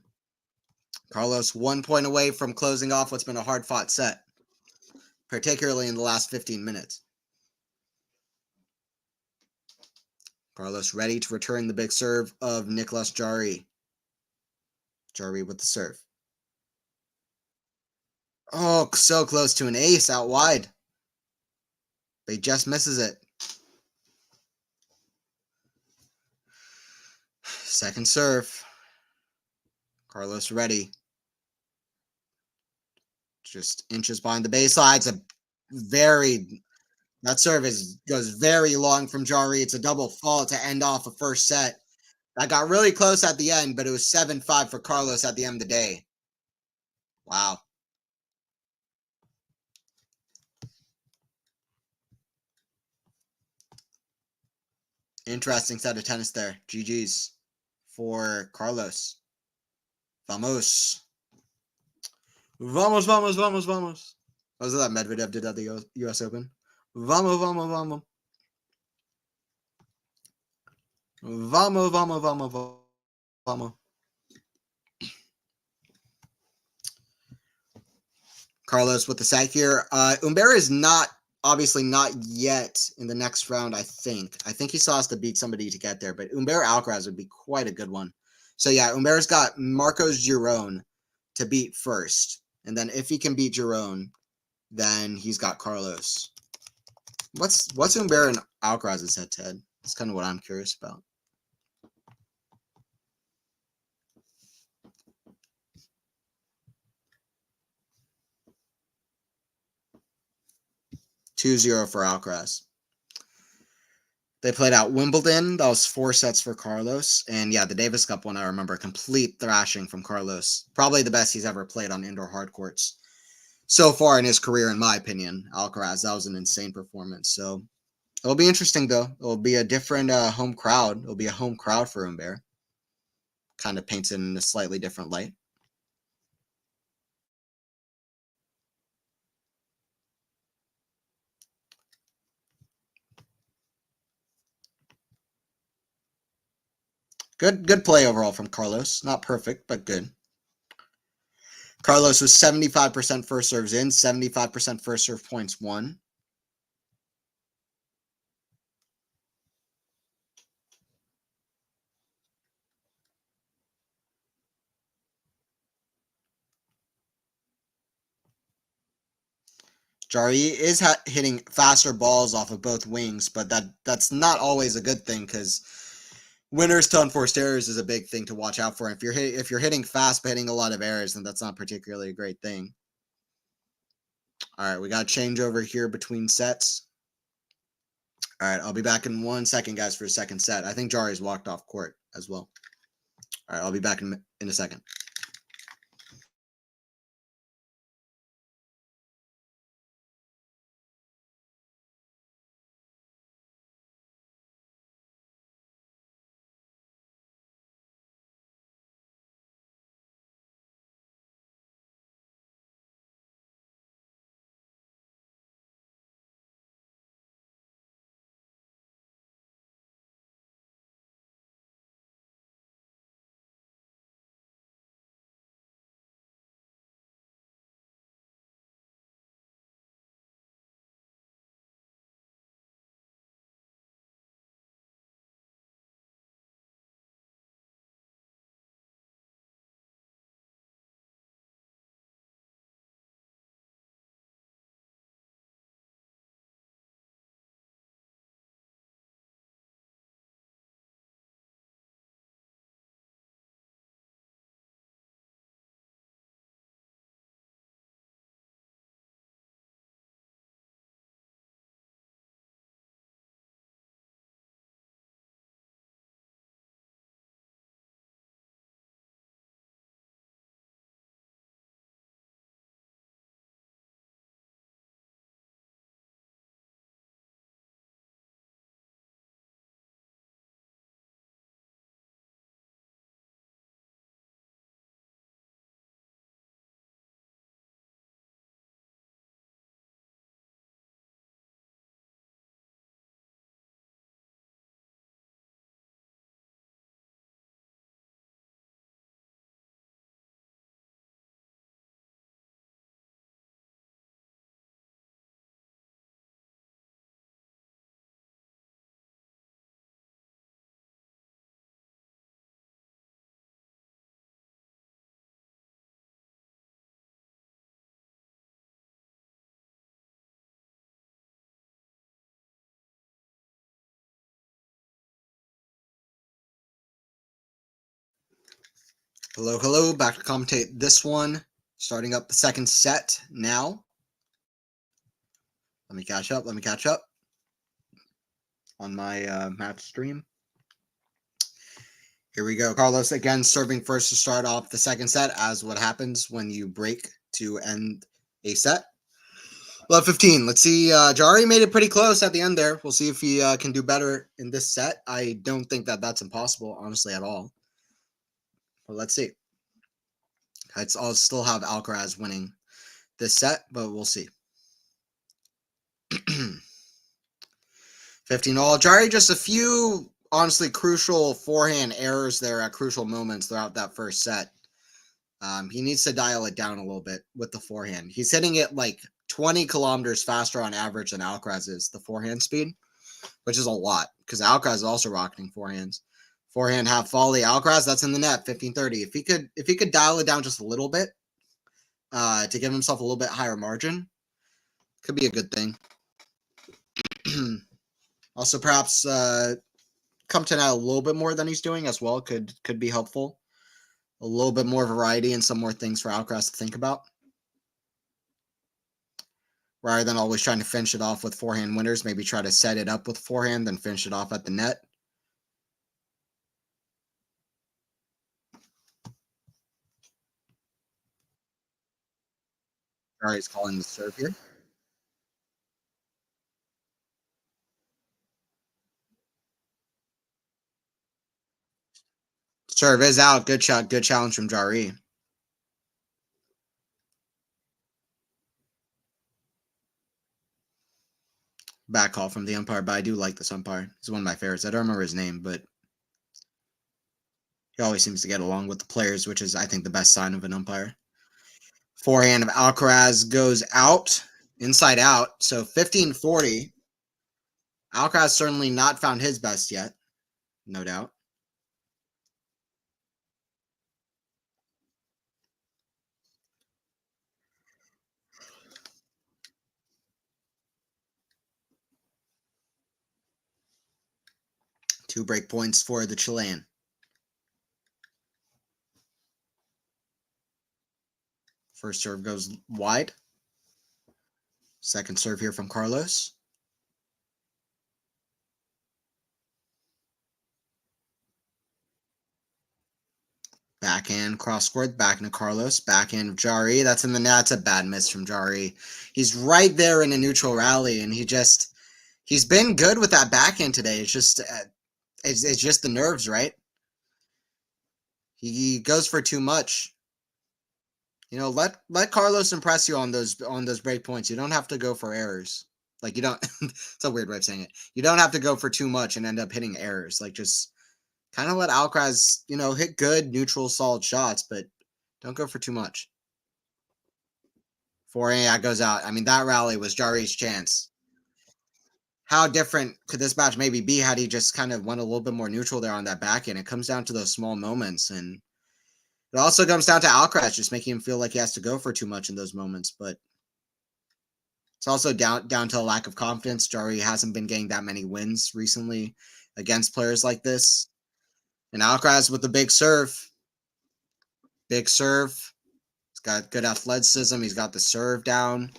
Carlos 1 point away from closing off what's been a hard-fought set, particularly in the last 15 minutes. Carlos ready to return the big serve of Nicolas Jarry. Jarry with the serve. Oh, so close to an ace out wide. But he just misses it. Second serve. Carlos ready. Just inches behind the baseline. It's that serve goes very long from Jarry. It's a double fault to end off a first set. That got really close at the end, but it was 7-5 for Carlos at the end of the day. Wow. Interesting set of tennis there. GG's for Carlos. Vamos. Vamos, vamos, vamos, vamos. Was it that Medvedev did at the US Open? Vamos, vamos, vamos. Vamos, vamos, vamos, vamos. Carlos with the set here. Humbert is obviously not yet in the next round, I think. I think he still has to beat somebody to get there, but Humbert Alcaraz would be quite a good one. So yeah, Humbert's got Marcos Giron to beat first. And then if he can beat Giron, then he's got Carlos. What's Humbert and Alcaraz's head-to-head? That's kind of what I'm curious about. (2-0) for Alcaraz. They played out Wimbledon. That was 4 sets for Carlos. And yeah, the Davis Cup one, I remember, complete thrashing from Carlos. Probably the best he's ever played on indoor hard courts. so far in his career, in my opinion. Alcaraz, that was an insane performance. So it'll be interesting, though. It'll be a different home crowd. It'll be a home crowd for Humbert. Kind of paints it in a slightly different light. Good play overall from Carlos. Not perfect, but good. Carlos was 75% first serves in, 75% first serve points won. Jarry is hitting faster balls off of both wings, but that's not always a good thing because winners to unforced errors is a big thing to watch out for. If you're hitting fast but hitting a lot of errors, then that's not particularly a great thing. All right, we got a change over here between sets. All right, I'll be back in 1 second, guys, for a second set. I think Jarry's walked off court as well. All right, I'll be back in a second. Hello, back to commentate this one. Starting up the second set now. Let me catch up on my match stream. Here we go. Carlos again serving first to start off the second set, as what happens when you break to end a set. 11-15. Let's see. Jarry made it pretty close at the end there. We'll see if he can do better in this set. I don't think that's impossible, honestly, at all. But let's see. I'll still have Alcaraz winning this set, but we'll see. 15-all. Jarry just a few, honestly, crucial forehand errors there at crucial moments throughout that first set. He needs to dial it down a little bit with the forehand. He's hitting it like 20 kilometers faster on average than Alcaraz is, the forehand speed, which is a lot because Alcaraz is also rocketing forehands. Forehand half volley. Alcaraz, that's in the net, 15-30. If he could dial it down just a little bit to give himself a little bit higher margin, could be a good thing. Also, perhaps come to net a little bit more than he's doing as well could be helpful. A little bit more variety and some more things for Alcaraz to think about, rather than always trying to finish it off with forehand winners. Maybe try to set it up with forehand, then finish it off at the net. Jarry's calling the serve here. Serve is out. Good shot. Good challenge from Jarry. Back call from the umpire, but I do like this umpire. He's one of my favorites. I don't remember his name, but he always seems to get along with the players, which is, I think, the best sign of an umpire. Forehand of Alcaraz goes out, inside out. So 15-40. Alcaraz certainly not found his best yet, no doubt. Two break points for the Chilean. First serve goes wide. Second serve here from Carlos. Backhand cross court, back into Carlos, backhand of Jarry. That's in the net. That's a bad miss from Jarry. He's right there in a neutral rally, and he's been good with that backhand today. It's just the nerves, right? He goes for too much. Let Carlos impress you on those break points. You don't have to go for errors. Like you don't. It's a weird way of saying it. You don't have to go for too much and end up hitting errors. Like just kind of let Alcaraz, hit good, neutral, solid shots, but don't go for too much. Forehand goes out. I mean, that rally was Jarry's chance. How different could this match maybe be had he just kind of went a little bit more neutral there on that backhand? It comes down to those small moments, and it also comes down to Alcaraz just making him feel like he has to go for too much in those moments. But it's also down to a lack of confidence. Jarry hasn't been getting that many wins recently against players like this. And Alcaraz with the big serve. Big serve. He's got good athleticism. He's got the serve down.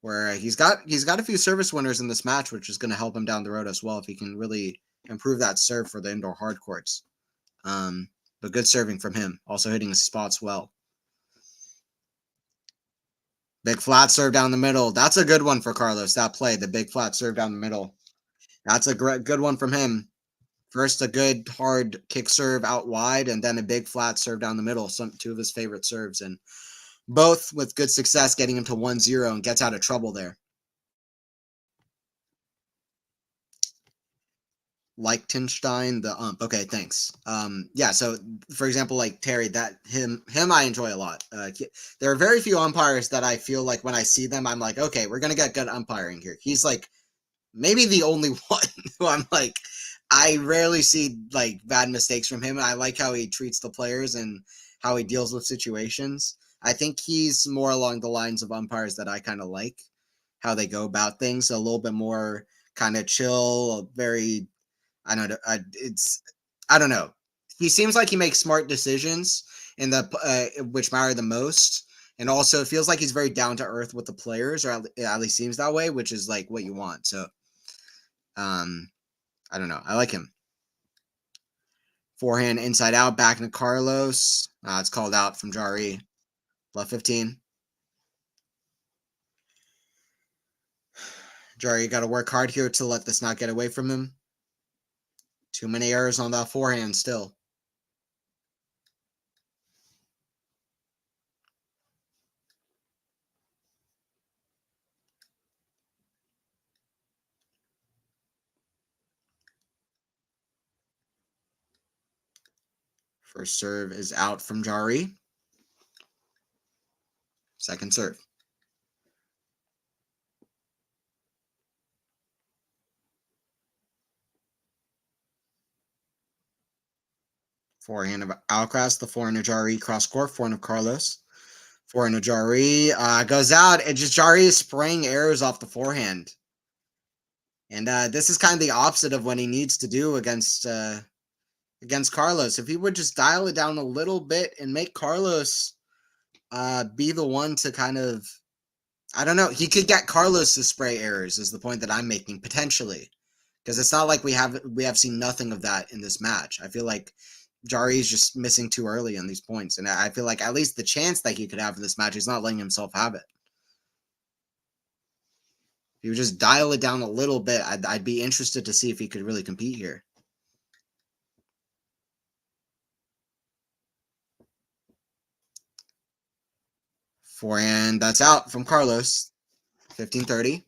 Where he's got a few service winners in this match, which is going to help him down the road as well if he can really improve that serve for the indoor hard courts. But good serving from him, also hitting his spots well. Big flat serve down the middle. That's a good one for Carlos. That play, the big flat serve down the middle. That's a good one from him. First, a good hard kick serve out wide, and then a big flat serve down the middle. Two of his favorite serves, and both with good success, getting him to 1-0 and gets out of trouble there. Liechtenstein, the ump. Okay, thanks. Yeah. So, for example, like Terry, that him I enjoy a lot. There are very few umpires that I feel like when I see them, I'm like, okay, we're gonna get good umpiring here. He's like maybe the only one who I'm like, I rarely see like bad mistakes from him. I like how he treats the players and how he deals with situations. I think he's more along the lines of umpires that I kind of like, how they go about things, a little bit more kind of chill, very. I don't know. I don't know. He seems like he makes smart decisions in the which matter the most, and also it feels like he's very down to earth with the players, or at least seems that way, which is like what you want. So, I don't know. I like him. Forehand inside out, back into Carlos. It's called out from Jarry. Left 15. Jarry got to work hard here to let this not get away from him. Too many errors on that forehand still. First serve is out from Jarry. Second serve. Forehand of Alcaraz, the forehand of Jarry, cross court, forehand of Carlos. Forehand of Jarry goes out. It just Jarry is spraying errors off the forehand. And this is kind of the opposite of what he needs to do against Carlos. If he would just dial it down a little bit and make Carlos be the one to kind of, I don't know, he could get Carlos to spray errors is the point that I'm making, potentially. Because it's not like we have seen nothing of that in this match. I feel like Jarry is just missing too early on these points. And I feel like at least the chance that he could have in this match, he's not letting himself have it. He would just dial it down a little bit. I'd be interested to see if he could really compete here. Forehand, that's out from Carlos. 15-30.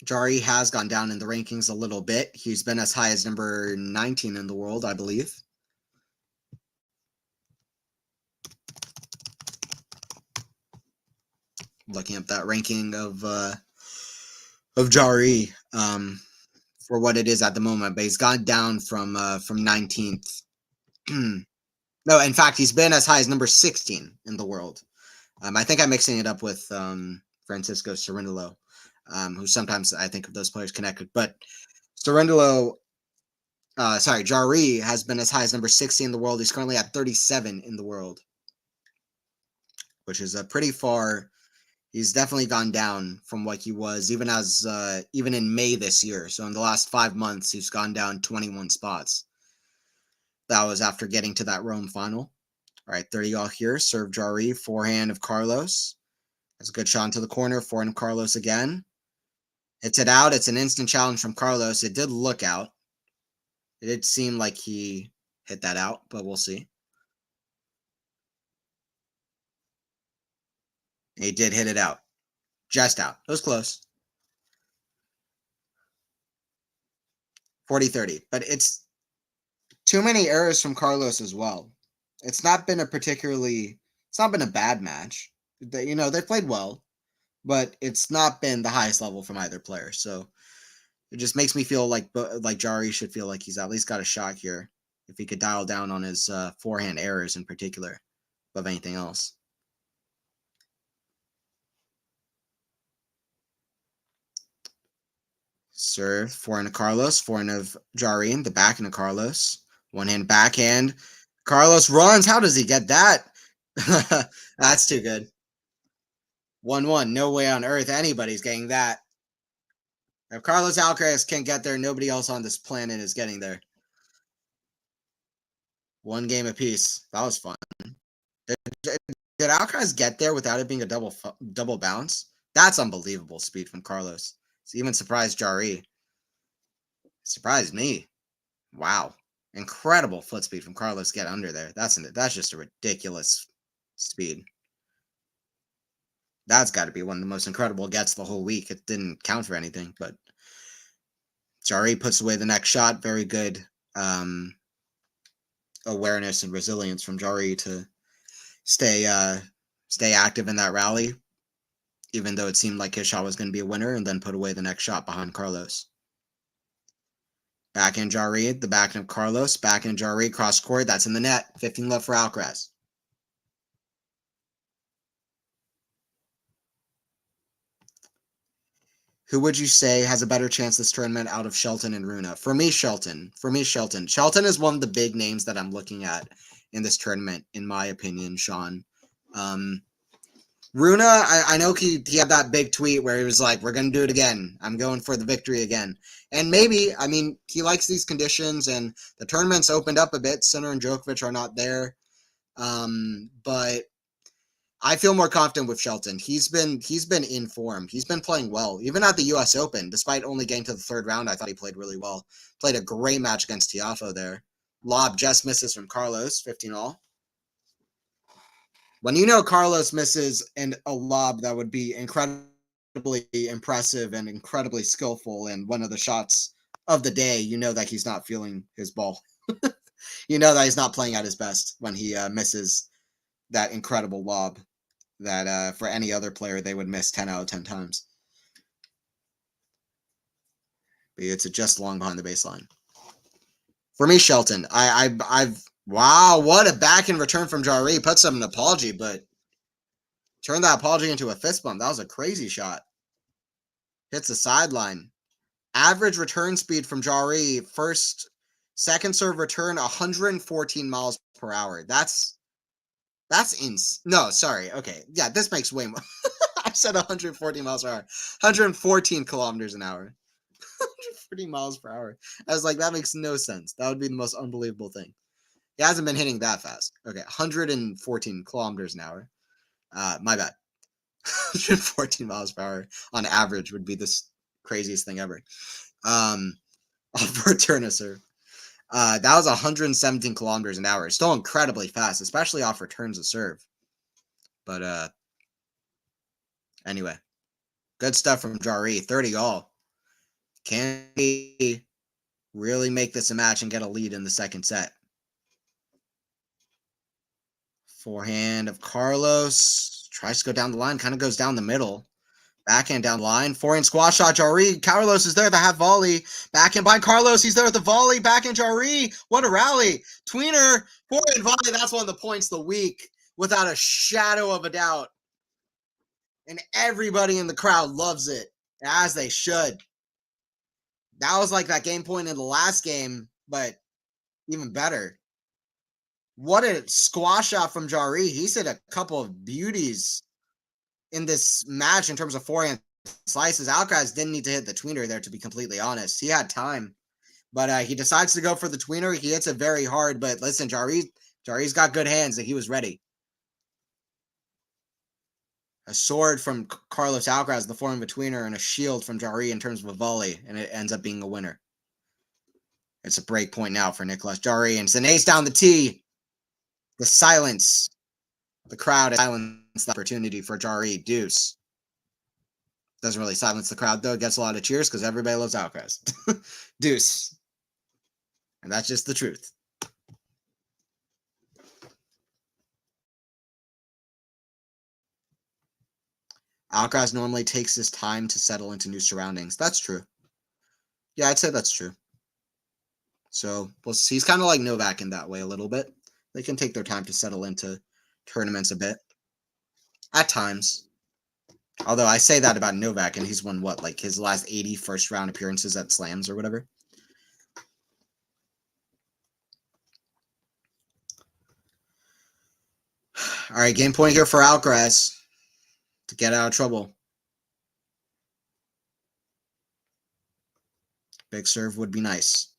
Jarry has gone down in the rankings a little bit. He's been as high as number 19 in the world, I believe. Looking up that ranking of Jarry for what it is at the moment, but he's gone down from 19th. No, in fact, he's been as high as number 16 in the world. I think I'm mixing it up with Francisco Cerundolo, who sometimes I think of those players connected. But Cerundolo, Jarry has been as high as number 60 in the world. He's currently at 37 in the world, which is a pretty far. He's definitely gone down from what he was, even in May this year. So in the last 5 months, he's gone down 21 spots. That was after getting to that Rome final. All right, 30 all here. Serve Jarry, forehand of Carlos. That's a good shot into the corner. Forehand of Carlos again. Hits it out. It's an instant challenge from Carlos. It did look out. It did seem like he hit that out, but we'll see. He did hit it out. Just out. It was close. 40-30. But it's too many errors from Carlos as well. It's not been a bad match. They played well, but it's not been the highest level from either player. So it just makes me feel like Jarry should feel like he's at least got a shot here if he could dial down on his forehand errors in particular above anything else. Serve, forehand of Carlos, forehand of Jarry, the backhand of Carlos. One hand backhand. Carlos runs. How does he get that? That's too good. 1-1. No way on earth anybody's getting that. If Carlos Alcaraz can't get there, nobody else on this planet is getting there. One game apiece. That was fun. Did Alcaraz get there without it being a double bounce? That's unbelievable speed from Carlos. It's even surprised Jarry. Surprised me. Wow. Incredible foot speed from Carlos get under there. That's just a ridiculous speed. That's got to be one of the most incredible gets the whole week. It didn't count for anything, but Jarry puts away the next shot. Very good awareness and resilience from Jarry to stay active in that rally, even though it seemed like his shot was going to be a winner, and then put away the next shot behind Carlos. Backhand Jarry, the backhand of Carlos, backhand Jarry, cross court. That's in the net. 15 left for Alcaraz. Who would you say has a better chance this tournament out of Shelton and Rune? For me, Shelton. Shelton is one of the big names that I'm looking at in this tournament, in my opinion, Sean. Rune, I know he had that big tweet where he was like, we're going to do it again. I'm going for the victory again. And maybe, he likes these conditions, and the tournament's opened up a bit. Sinner and Djokovic are not there. But I feel more confident with Shelton. He's been in form. He's been playing well. Even at the US Open, despite only getting to the third round, I thought he played really well. Played a great match against Tiafoe there. Lob just misses from Carlos, 15 all. When Carlos misses a lob that would be incredibly impressive and incredibly skillful, and one of the shots of the day, that he's not feeling his ball. That he's not playing at his best when he misses that incredible lob that for any other player they would miss 10 out of 10 times. But it's just long behind the baseline. For me, Shelton, wow, what a backhand return from Jarry. Puts up an apology, but turned that apology into a fist bump. That was a crazy shot. Hits the sideline. Average return speed from Jarry, second serve return, 114 miles per hour. That's no, sorry. Okay. Yeah, this makes way more. I said 114 miles per hour. 114 kilometers an hour. 140 miles per hour. I was like, that makes no sense. That would be the most unbelievable thing. He hasn't been hitting that fast. Okay, 114 kilometers an hour. My bad. 114 miles per hour on average would be this craziest thing ever. For a turn of serve. That was 117 kilometers an hour. Still incredibly fast, especially off returns of serve. But anyway, good stuff from Jarry. 30 all. Can he really make this a match and get a lead in the second set? Forehand of Carlos. Tries to go down the line, kind of goes down the middle. Backhand down the line. Forehand squash shot. Jarry. Carlos is there. The half volley. Backhand by Carlos. He's there with the volley. Backhand Jarry. What a rally. Tweener. Forehand volley. That's one of the points of the week, without a shadow of a doubt. And everybody in the crowd loves it, as they should. That was like that game point in the last game, but even better. What a squash shot from Jarry. He's hit a couple of beauties in this match in terms of forehand slices. Alcaraz didn't need to hit the tweener there, to be completely honest. He had time, but he decides to go for the tweener. He hits it very hard, but listen, Jarry's got good hands, and he was ready. A sword from Carlos Alcaraz, the forehand tweener, and a shield from Jarry in terms of a volley, and it ends up being a winner. It's a break point now for Nicolas Jarry, and it's an ace down the tee. The silence. The crowd silenced the opportunity for Jarry. Deuce. Doesn't really silence the crowd, though. It gets a lot of cheers because everybody loves Alcaraz. Deuce. And that's just the truth. Alcaraz normally takes his time to settle into new surroundings. That's true. Yeah, I'd say that's true. So he's kind of like Novak in that way a little bit. They can take their time to settle into tournaments a bit. At times. Although I say that about Novak, and he's won what, like his last 80 first round appearances at slams or whatever. All right, game point here for Alcaraz to get out of trouble. Big serve would be nice.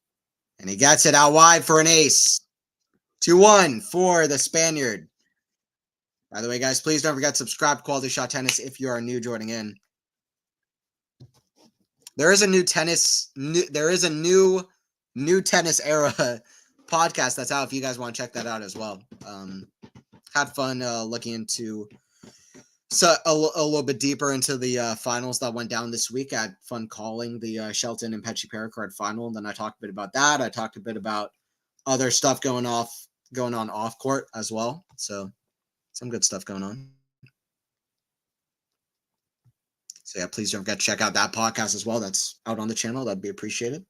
And he gets it out wide for an ace. 2-1 for the Spaniard. By the way, guys, please don't forget to subscribe to Quality Shot Tennis if you are new joining in. There is a new tennis era podcast that's out if you guys want to check that out as well. Had fun looking into a little bit deeper into the finals that went down this week. I had fun calling the Shelton and Petchy Paracard final. And then I talked a bit about that. I talked a bit about other stuff going on off court as well. So some good stuff going on. So yeah, please don't forget to check out that podcast as well. That's out on the channel. That'd be appreciated.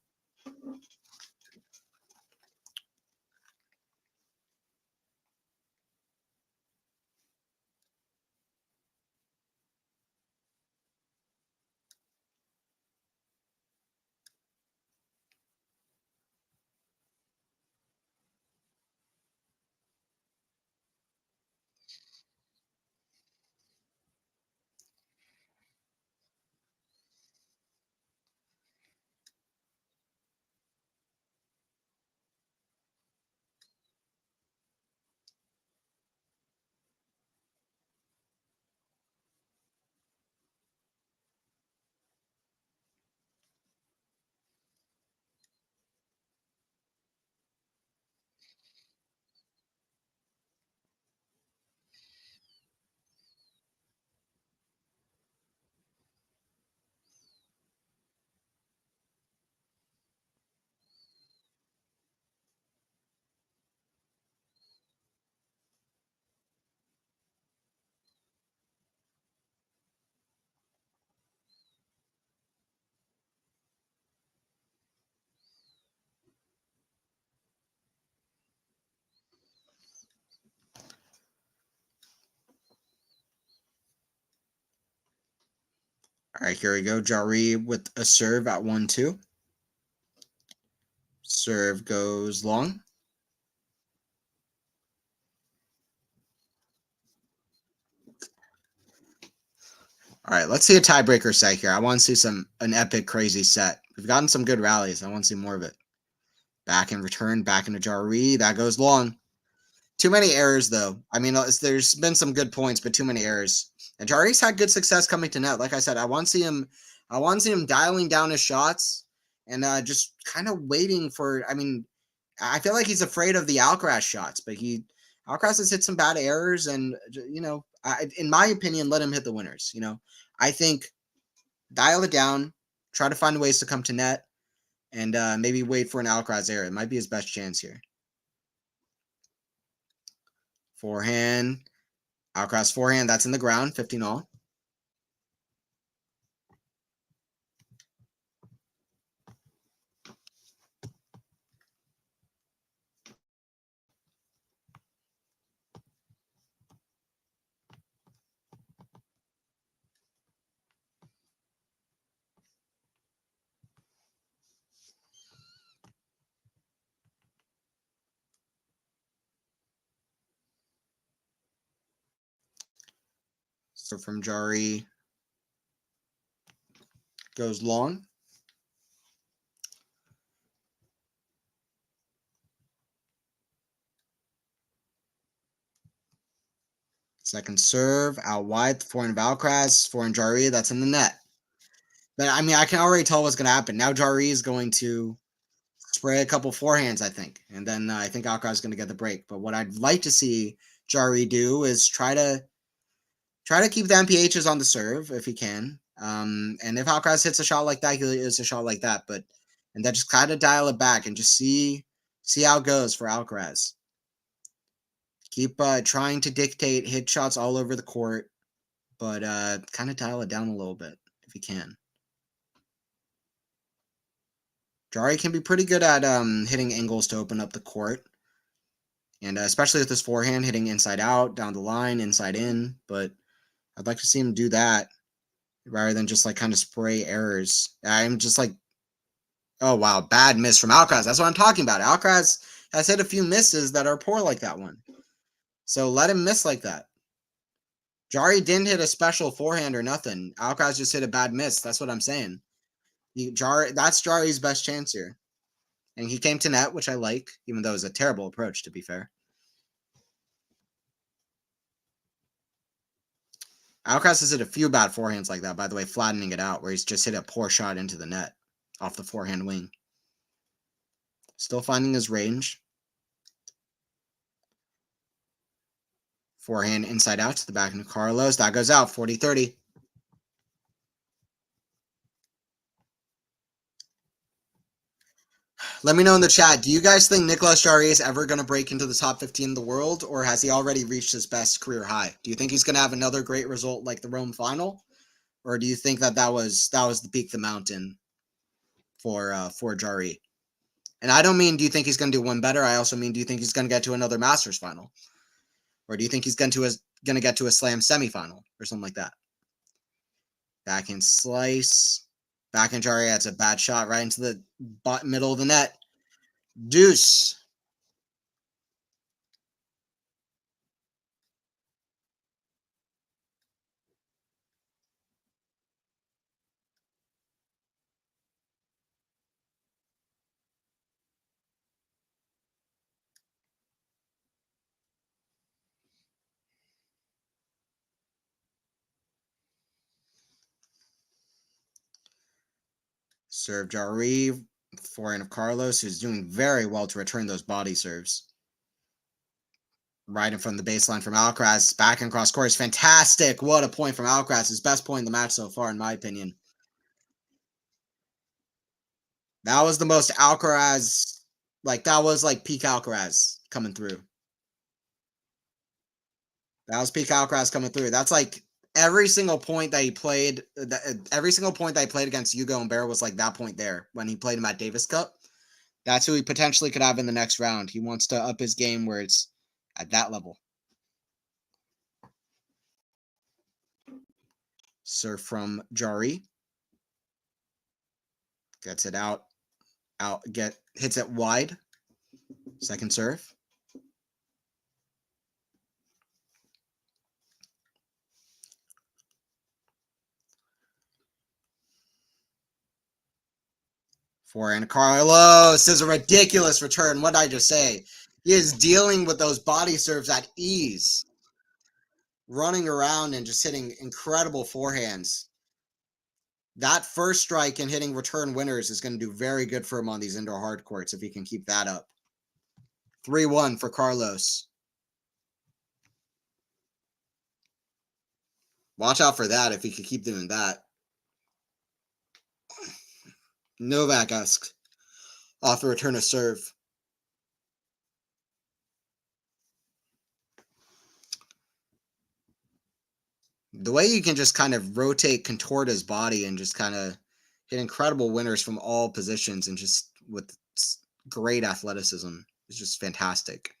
All right, here we go. Jarry with a serve at 1-2. Serve goes long. All All right, let's see a tiebreaker set here. I want to see an epic, crazy set. We've gotten some good rallies. I want to see more of it. Back in return, back into Jarry. That goes long. Too many errors, though. I mean, there's been some good points, but too many errors. And Jarry's had good success coming to net. Like I said, I want to see him. I want to see him dialing down his shots and just kind of waiting for. I mean, I feel like he's afraid of the Alcaraz shots, but Alcaraz has hit some bad errors, and in my opinion, let him hit the winners. I think dial it down, try to find ways to come to net, and maybe wait for an Alcaraz error. It might be his best chance here. Forehand, Alcaraz forehand, that's in the ground, 15 all. So from Jarry, goes long. Second serve, out wide, forehand of Alcaraz, forehand Jarry, that's in the net. But I mean, I can already tell what's going to happen. Now Jarry is going to spray a couple forehands, I think. And then I think Alcaraz is going to get the break. But what I'd like to see Jarry do is try to keep the MPHs on the serve if he can. And if Alcaraz hits a shot like that, he hits a shot like that. And then just kind of dial it back and just see how it goes for Alcaraz. Keep trying to dictate hit shots all over the court, but kind of dial it down a little bit if you can. Jarry can be pretty good at hitting angles to open up the court, and especially with his forehand, hitting inside out, down the line, inside in. But I'd like to see him do that rather than just like kind of spray errors. I'm just like, oh wow, bad miss from Alcaraz. That's what I'm talking about. Alcaraz has hit a few misses that are poor like that one. So let him miss like that. Jarry didn't hit a special forehand or nothing. Alcaraz just hit a bad miss. That's what I'm saying. That's Jarry's best chance here. And he came to net, which I like, even though it was a terrible approach, to be fair. Alcaraz has hit a few bad forehands like that, by the way, flattening it out, where he's just hit a poor shot into the net off the forehand wing. Still finding his range. Forehand inside out to the back into Carlos. That goes out, 40-30. Let me know in the chat, do you guys think Nicolas Jarry is ever going to break into the top 15 in the world, or has he already reached his best career high? Do you think he's going to have another great result like the Rome final, or do you think that was the peak of the mountain for Jarry? And I don't mean do you think he's going to do one better. I also mean do you think he's going to get to another Masters final, or do you think he's going to get to a Slam semifinal or something like that? Backhand slice. Backhand Jarry, that's a bad shot right into the middle of the net. Deuce. Serve Jarry, forehand of Carlos, who's doing very well to return those body serves. Right in front of the baseline from Alcaraz. Back and cross court is fantastic. What a point from Alcaraz. His best point in the match so far, in my opinion. That was the most Alcaraz, that was like peak Alcaraz coming through. That was peak Alcaraz coming through. That's like every single point that he played against Hugo and Bear was like that point there when he played him at Davis Cup. That's who he potentially could have in the next round. He wants to up his game where it's at that level. Serve from Jarry. Gets it out. Hits it wide. Second serve. Forehand Carlos is a ridiculous return. What did I just say? He is dealing with those body serves at ease, running around and just hitting incredible forehands. That first strike and hitting return winners is going to do very good for him on these indoor hard courts if he can keep that up. 3-1 for Carlos. Watch out for that if he could keep doing that. Novak-esque off the return of serve. The way you can just kind of rotate, contort his body and just kind of hit incredible winners from all positions and just with great athleticism is just fantastic.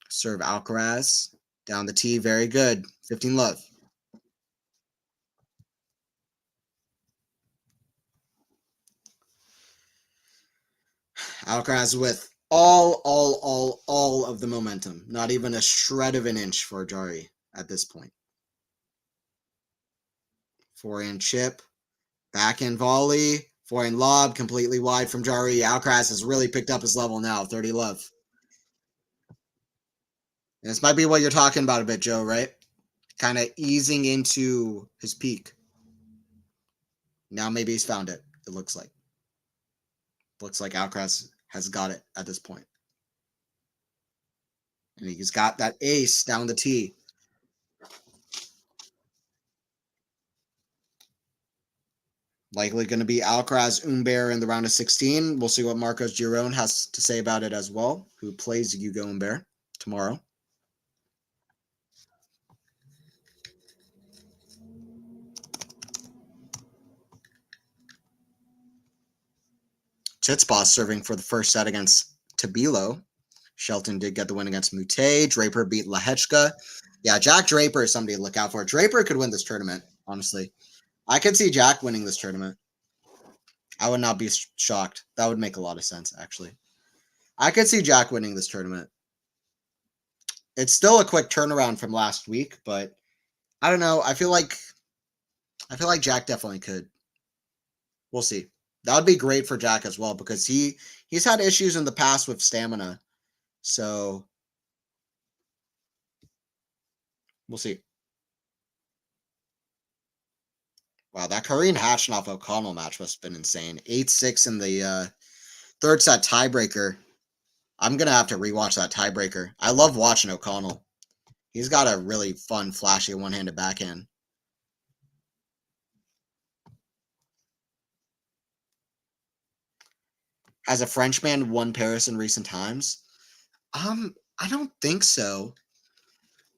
Serve Alcaraz. Down the tee, very good. 15-love. Alcaraz with all of the momentum. Not even a shred of an inch for Jarry at this point. Forehand chip. Backhand volley. Forehand lob, completely wide from Jarry. Alcaraz has really picked up his level now. 30-love. And this might be what you're talking about a bit, Joe, right? Kind of easing into his peak. Now maybe he's found it, it looks like. Looks like Alcaraz has got it at this point. And he's got that ace down the tee. Likely going to be Alcaraz Humbert in the round of 16. We'll see what Marcos Giron has to say about it as well, who plays Hugo Humbert tomorrow. Tsitsipas serving for the first set against Tabilo. Shelton did get the win against Mute. Draper beat Lehechka. Yeah, Jack Draper is somebody to look out for. Draper could win this tournament, honestly. I could see Jack winning this tournament. I would not be shocked. That would make a lot of sense, actually. I could see Jack winning this tournament. It's still a quick turnaround from last week, but I don't know. I feel like Jack definitely could. We'll see. That would be great for Jack as well because he's had issues in the past with stamina. So we'll see. Wow, that Kareem Hatchnoff O'Connell match must have been insane. 8-6 in the third set tiebreaker. I'm going to have to rewatch that tiebreaker. I love watching O'Connell. He's got a really fun, flashy one-handed backhand. Has a Frenchman won Paris in recent times? I don't think so.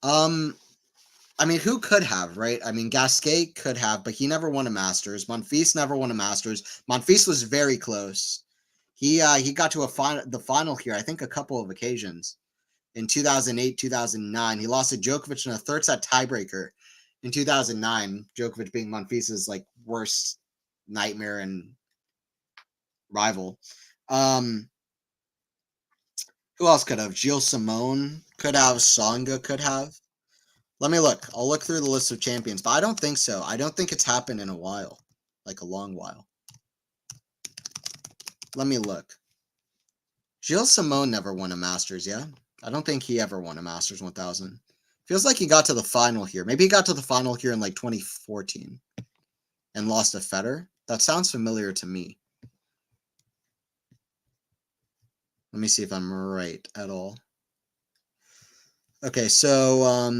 I mean, who could have, right? I mean, Gasquet could have, but he never won a Masters. Monfils never won a Masters. Monfils was very close. He got to the final here, I think, a couple of occasions. In 2008, 2009, he lost to Djokovic in a third set tiebreaker. In 2009, Djokovic being Monfils' like worst nightmare and rival. Who else could have? Gilles Simon could have. Tsonga could have. Let me look. I'll look through the list of champions, but I don't think so. I don't think it's happened in a while, like a long while. Let me look. Gilles Simon never won a Masters, yeah? I don't think he ever won a Masters 1000. Feels like he got to the final here. Maybe he got to the final here in like 2014 and lost to Federer. That sounds familiar to me. Let me see if I'm right at all. Okay, so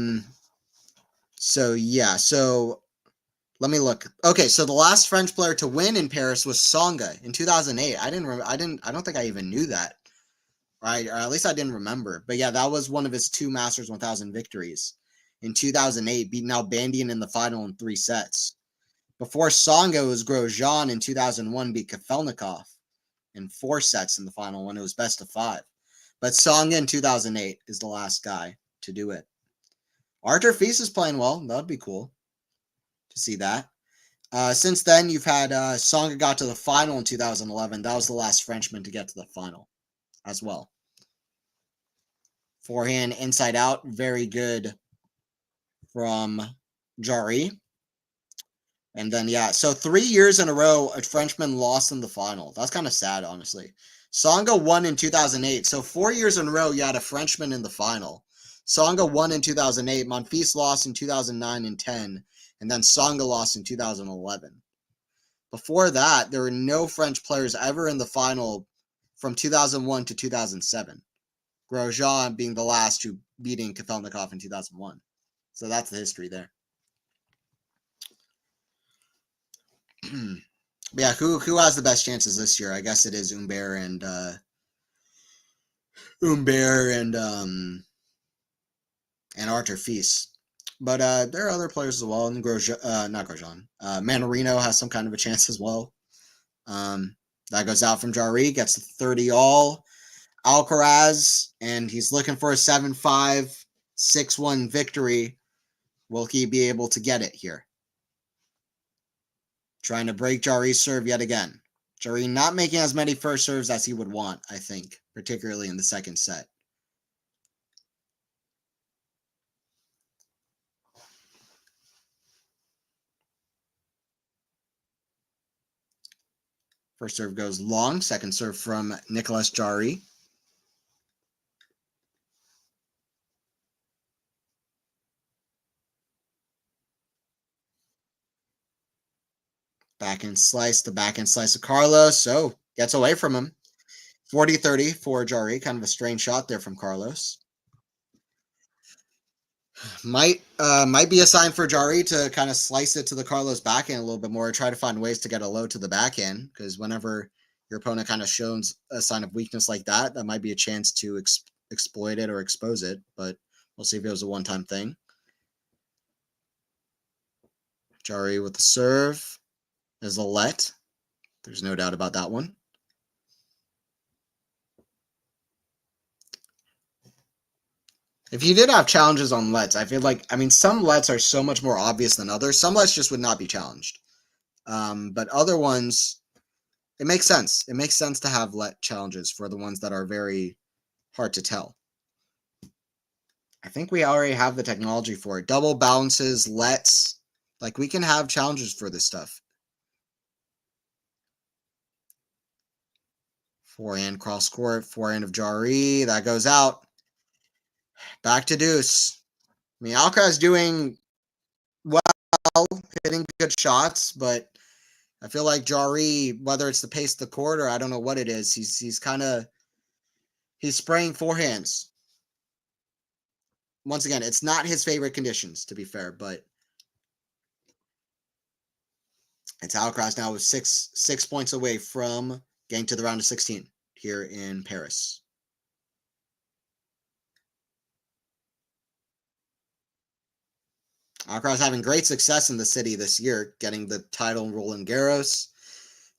let me look. Okay, so the last French player to win in Paris was Tsonga in 2008. I don't think I even knew that. Right, or at least I didn't remember. But yeah, that was one of his 2 Masters 1000 victories. In 2008, beating Albanian in the final in 3 sets. Before Tsonga was Grosjean in 2001, beat Kafelnikov in 4 sets in the final when it was best of 5. But Tsonga in 2008 is the last guy to do it. Arthur Fils is playing well. That would be cool to see that. Since then, you've had Tsonga got to the final in 2011. That was the last Frenchman to get to the final as well. Forehand inside out, very good from Jarry. And then, yeah, so 3 years in a row, a Frenchman lost in the final. That's kind of sad, honestly. Tsonga won in 2008. So 4 years in a row, you had a Frenchman in the final. Tsonga won in 2008. Monfils lost in 2009 and 10. And then Tsonga lost in 2011. Before that, there were no French players ever in the final from 2001 to 2007. Grosjean being the last to beating Kafelnikov in 2001. So that's the history there. Yeah, who has the best chances this year? I guess it is Humbert and Arthur Fils. But there are other players as well, and not Grosjean. Manarino has some kind of a chance as well. That goes out from Jarry, gets the 30 all. Alcaraz, and he's looking for a 7-5, 6-1 victory. Will he be able to get it here? Trying to break Jarry's serve yet again. Jarry not making as many first serves as he would want, I think, particularly in the second set. First serve goes long. Second serve from Nicolas Jarry. Backhand slice, the backhand slice of Carlos. So gets away from him. 40-30 for Jarry. Kind of a strange shot there from Carlos. Might be a sign for Jarry to kind of slice it to the Carlos backhand a little bit more. Try to find ways to get a low to the backhand, because whenever your opponent kind of shows a sign of weakness like that, that might be a chance to exploit it or expose it. But we'll see if it was a one-time thing. Jarry with the serve is a let. There's no doubt about that one. If you did have challenges on lets, I feel like, some lets are so much more obvious than others. Some lets just would not be challenged. But other ones, it makes sense. It makes sense to have let challenges for the ones that are very hard to tell. I think we already have the technology for it. Double bounces, lets. Like, we can have challenges for this stuff. Forehand cross court, forehand of Jarry. That goes out. Back to deuce. Alcaraz doing well, hitting good shots, but I feel like Jarry, whether it's the pace of the court or I don't know what it is, he's spraying forehands. Once again, it's not his favorite conditions, to be fair, but it's Alcaraz now with six points away from getting to the round of 16 here in Paris. Alcaraz having great success in the city this year, getting the title in Roland Garros,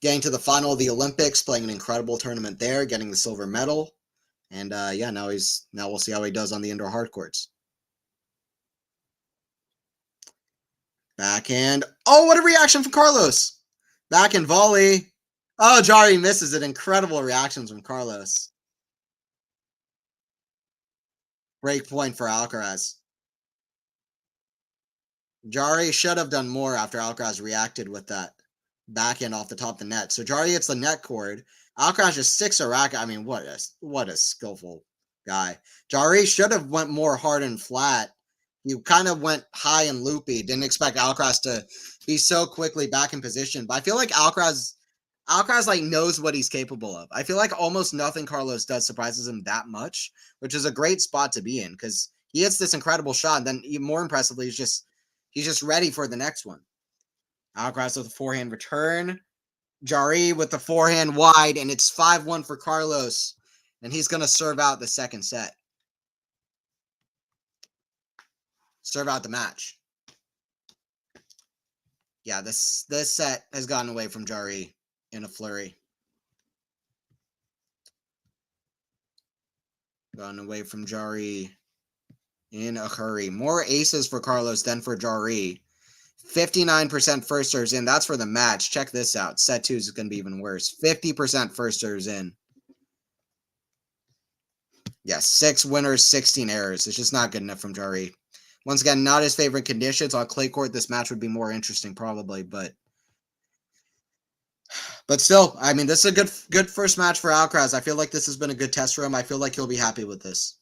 getting to the final of the Olympics, playing an incredible tournament there, getting the silver medal, and now we'll see how he does on the indoor hard courts. Backhand. Oh, what a reaction from Carlos! Backhand volley. Oh, Jarry misses it. Incredible reactions from Carlos. Break point for Alcaraz. Jarry should have done more after Alcaraz reacted with that backhand off the top of the net. So Jarry hits the net cord. Alcaraz just sticks a racket. What a skillful guy. Jarry should have went more hard and flat. He kind of went high and loopy. Didn't expect Alcaraz to be so quickly back in position. But I feel like Alcaraz like knows what he's capable of. I feel like almost nothing Carlos does surprises him that much, which is a great spot to be in, because he hits this incredible shot, and then even more impressively, he's just ready for the next one. Alcaraz with a forehand return. Jarry with the forehand wide, and it's 5-1 for Carlos, and he's going to serve out the second set. Serve out the match. Yeah, this set has gotten away from Jarry in a flurry. Gotten away from Jarry in a hurry. More aces for Carlos than for Jarry. 59% first serves in. That's for the match. Check this out. Set 2 is going to be even worse. 50% first serves in. Yes, 6 winners, 16 errors. It's just not good enough from Jarry. Once again, not his favorite conditions on clay court. This match would be more interesting, probably, but still, I mean, this is a good first match for Alcaraz. I feel like this has been a good test for him. I feel like he'll be happy with this.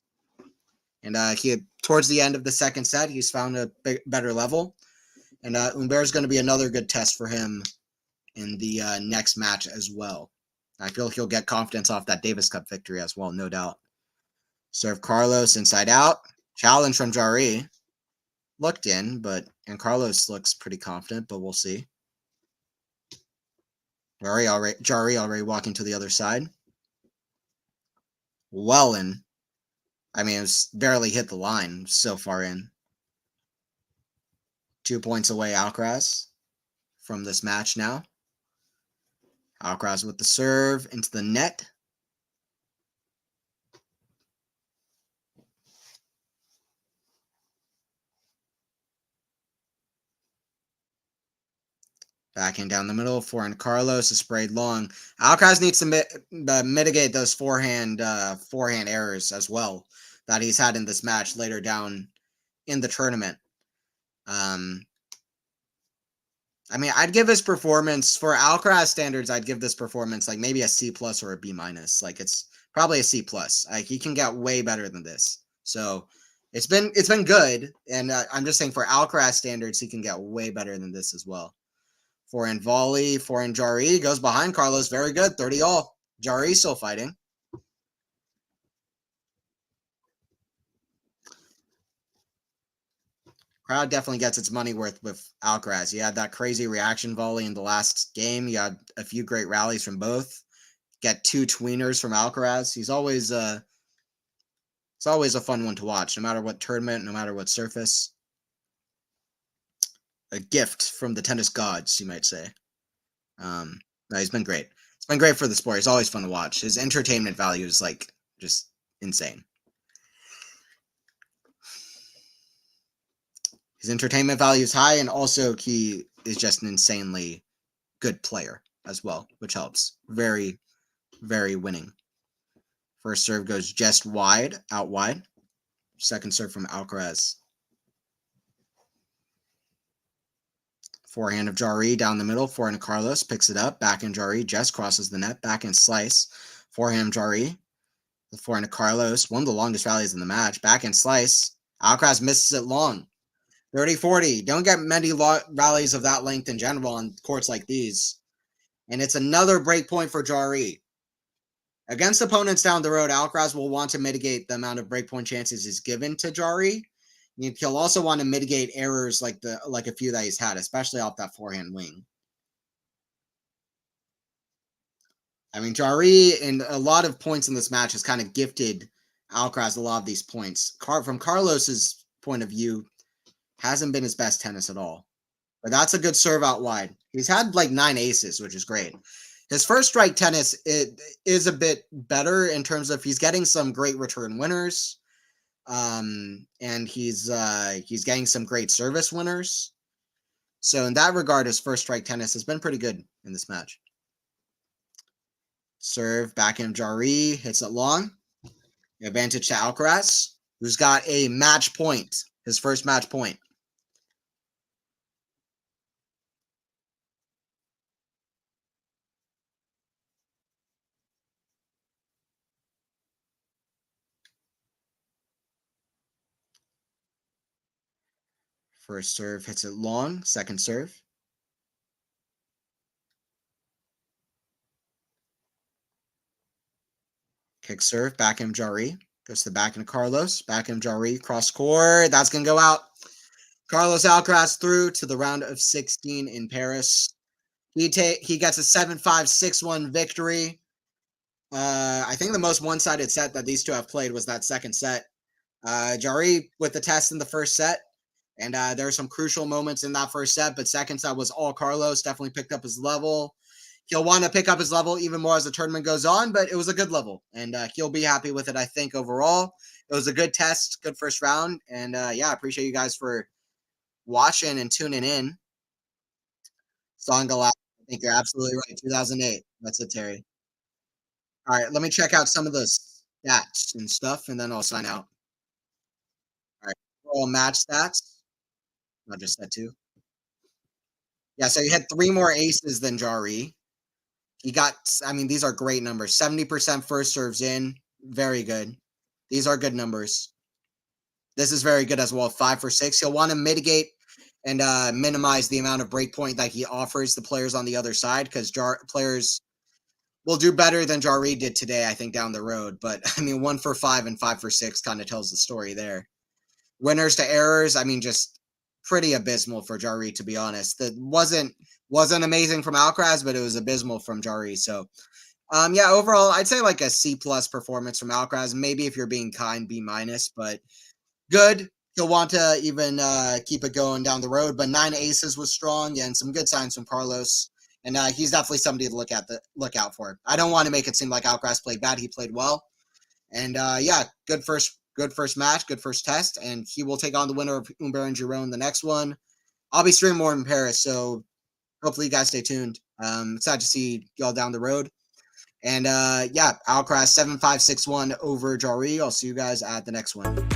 And he towards the end of the second set, he's found a better level. And Humbert is going to be another good test for him in the next match as well. I feel he'll get confidence off that Davis Cup victory as well, no doubt. Serve Carlos inside out. Challenge from Jarry. Looked in, and Carlos looks pretty confident, but we'll see. Jarry already walking to the other side. Well in. I mean, it was barely hit the line, so far in. 2 points away, Alcaraz, from this match now. Alcaraz with the serve into the net. Backhand down the middle, forehand Carlos is sprayed long. Alcaraz needs to mitigate those forehand errors as well that he's had in this match later down in the tournament. I mean, I'd give his performance for Alcaraz standards. I'd give this performance like maybe a C plus or a B minus. Like it's probably a C plus. Like he can get way better than this. So it's been good, and I'm just saying for Alcaraz standards, he can get way better than this as well. Forehand volley, forehand Jarry goes behind Carlos. Very good. 30 all. Jarry still fighting. Crowd definitely gets its money worth with Alcaraz. He had that crazy reaction volley in the last game. You had a few great rallies from both. Get 2 tweeners from Alcaraz. It's always a fun one to watch, no matter what tournament, no matter what surface. A gift from the tennis gods, you might say. No, he's been great. It's been great for the sport. He's always fun to watch. His entertainment value is like just insane. His entertainment value is high, and also he is just an insanely good player as well, which helps. Very, very winning. First serve goes just wide, out wide. Second serve from Alcaraz. Forehand of Jarry down the middle. Forehand of Carlos picks it up. Backhand Jarry just crosses the net. Backhand slice. Forehand Jarry. The forehand of Carlos. One of the longest rallies in the match. Backhand slice. Alcaraz misses it long. 30-40. Don't get many rallies of that length in general on courts like these. And it's another break point for Jarry. Against opponents down the road, Alcaraz will want to mitigate the amount of breakpoint chances he's given to Jarry. He'll also want to mitigate errors like a few that he's had, especially off that forehand wing. I mean, Jarry in a lot of points in this match has kind of gifted Alcaraz a lot of these points. From Carlos's point of view, hasn't been his best tennis at all. But that's a good serve out wide. He's had like 9 aces, which is great. His first strike tennis is a bit better in terms of he's getting some great return winners. And he's getting some great service winners. So in that regard, his first strike tennis has been pretty good in this match. Serve, backhand Jarry, hits it long. Advantage to Alcaraz, who's got a match point, his first match point. First serve hits it long, second serve. Kick serve, backhand Jarry. Goes to the backhand Carlos. Backhand Jarry, cross court. That's going to go out. Carlos Alcaraz through to the round of 16 in Paris. He gets a 7-5, 6-1 victory. I think the most one-sided set that these two have played was that second set. Jarry with the test in the first set. And there are some crucial moments in that first set, but second set was all Carlos. Definitely picked up his level. He'll want to pick up his level even more as the tournament goes on, but it was a good level, and he'll be happy with it, I think, overall. It was a good test, good first round, and yeah, I appreciate you guys for watching and tuning in. Songala, I think you're absolutely right. 2008. That's it, Terry. All right, let me check out some of the stats and stuff, and then I'll sign out. All right. overall match stats. Not just that too. Yeah, so he had 3 more aces than Jarry. He got, I mean, these are great numbers. 70% first serves in. Very good. These are good numbers. This is very good as well. 5 for 6. He'll want to mitigate and minimize the amount of breakpoint that he offers the players on the other side, because players will do better than Jarry did today, I think, down the road. But I mean, 1 for 5 and 5 for 6 kind of tells the story there. Winners to errors, I mean, just pretty abysmal for Jarry, to be honest. That wasn't amazing from Alcaraz, but it was abysmal from Jarry. So yeah, overall, I'd say like a C+ performance from Alcaraz. Maybe if you're being kind, B-, but good. He'll want to even keep it going down the road. But 9 aces was strong, yeah, and some good signs from Carlos. And he's definitely somebody to look out for. I don't want to make it seem like Alcaraz played bad. He played well. And yeah, good first match, good first test. And he will take on the winner of Humbert and Giron the next one. I'll be streaming more in Paris, so hopefully you guys stay tuned. Excited to see y'all down the road. And yeah, Alcaraz 7-5, 6-1 over Jarry. I'll see you guys at the next one.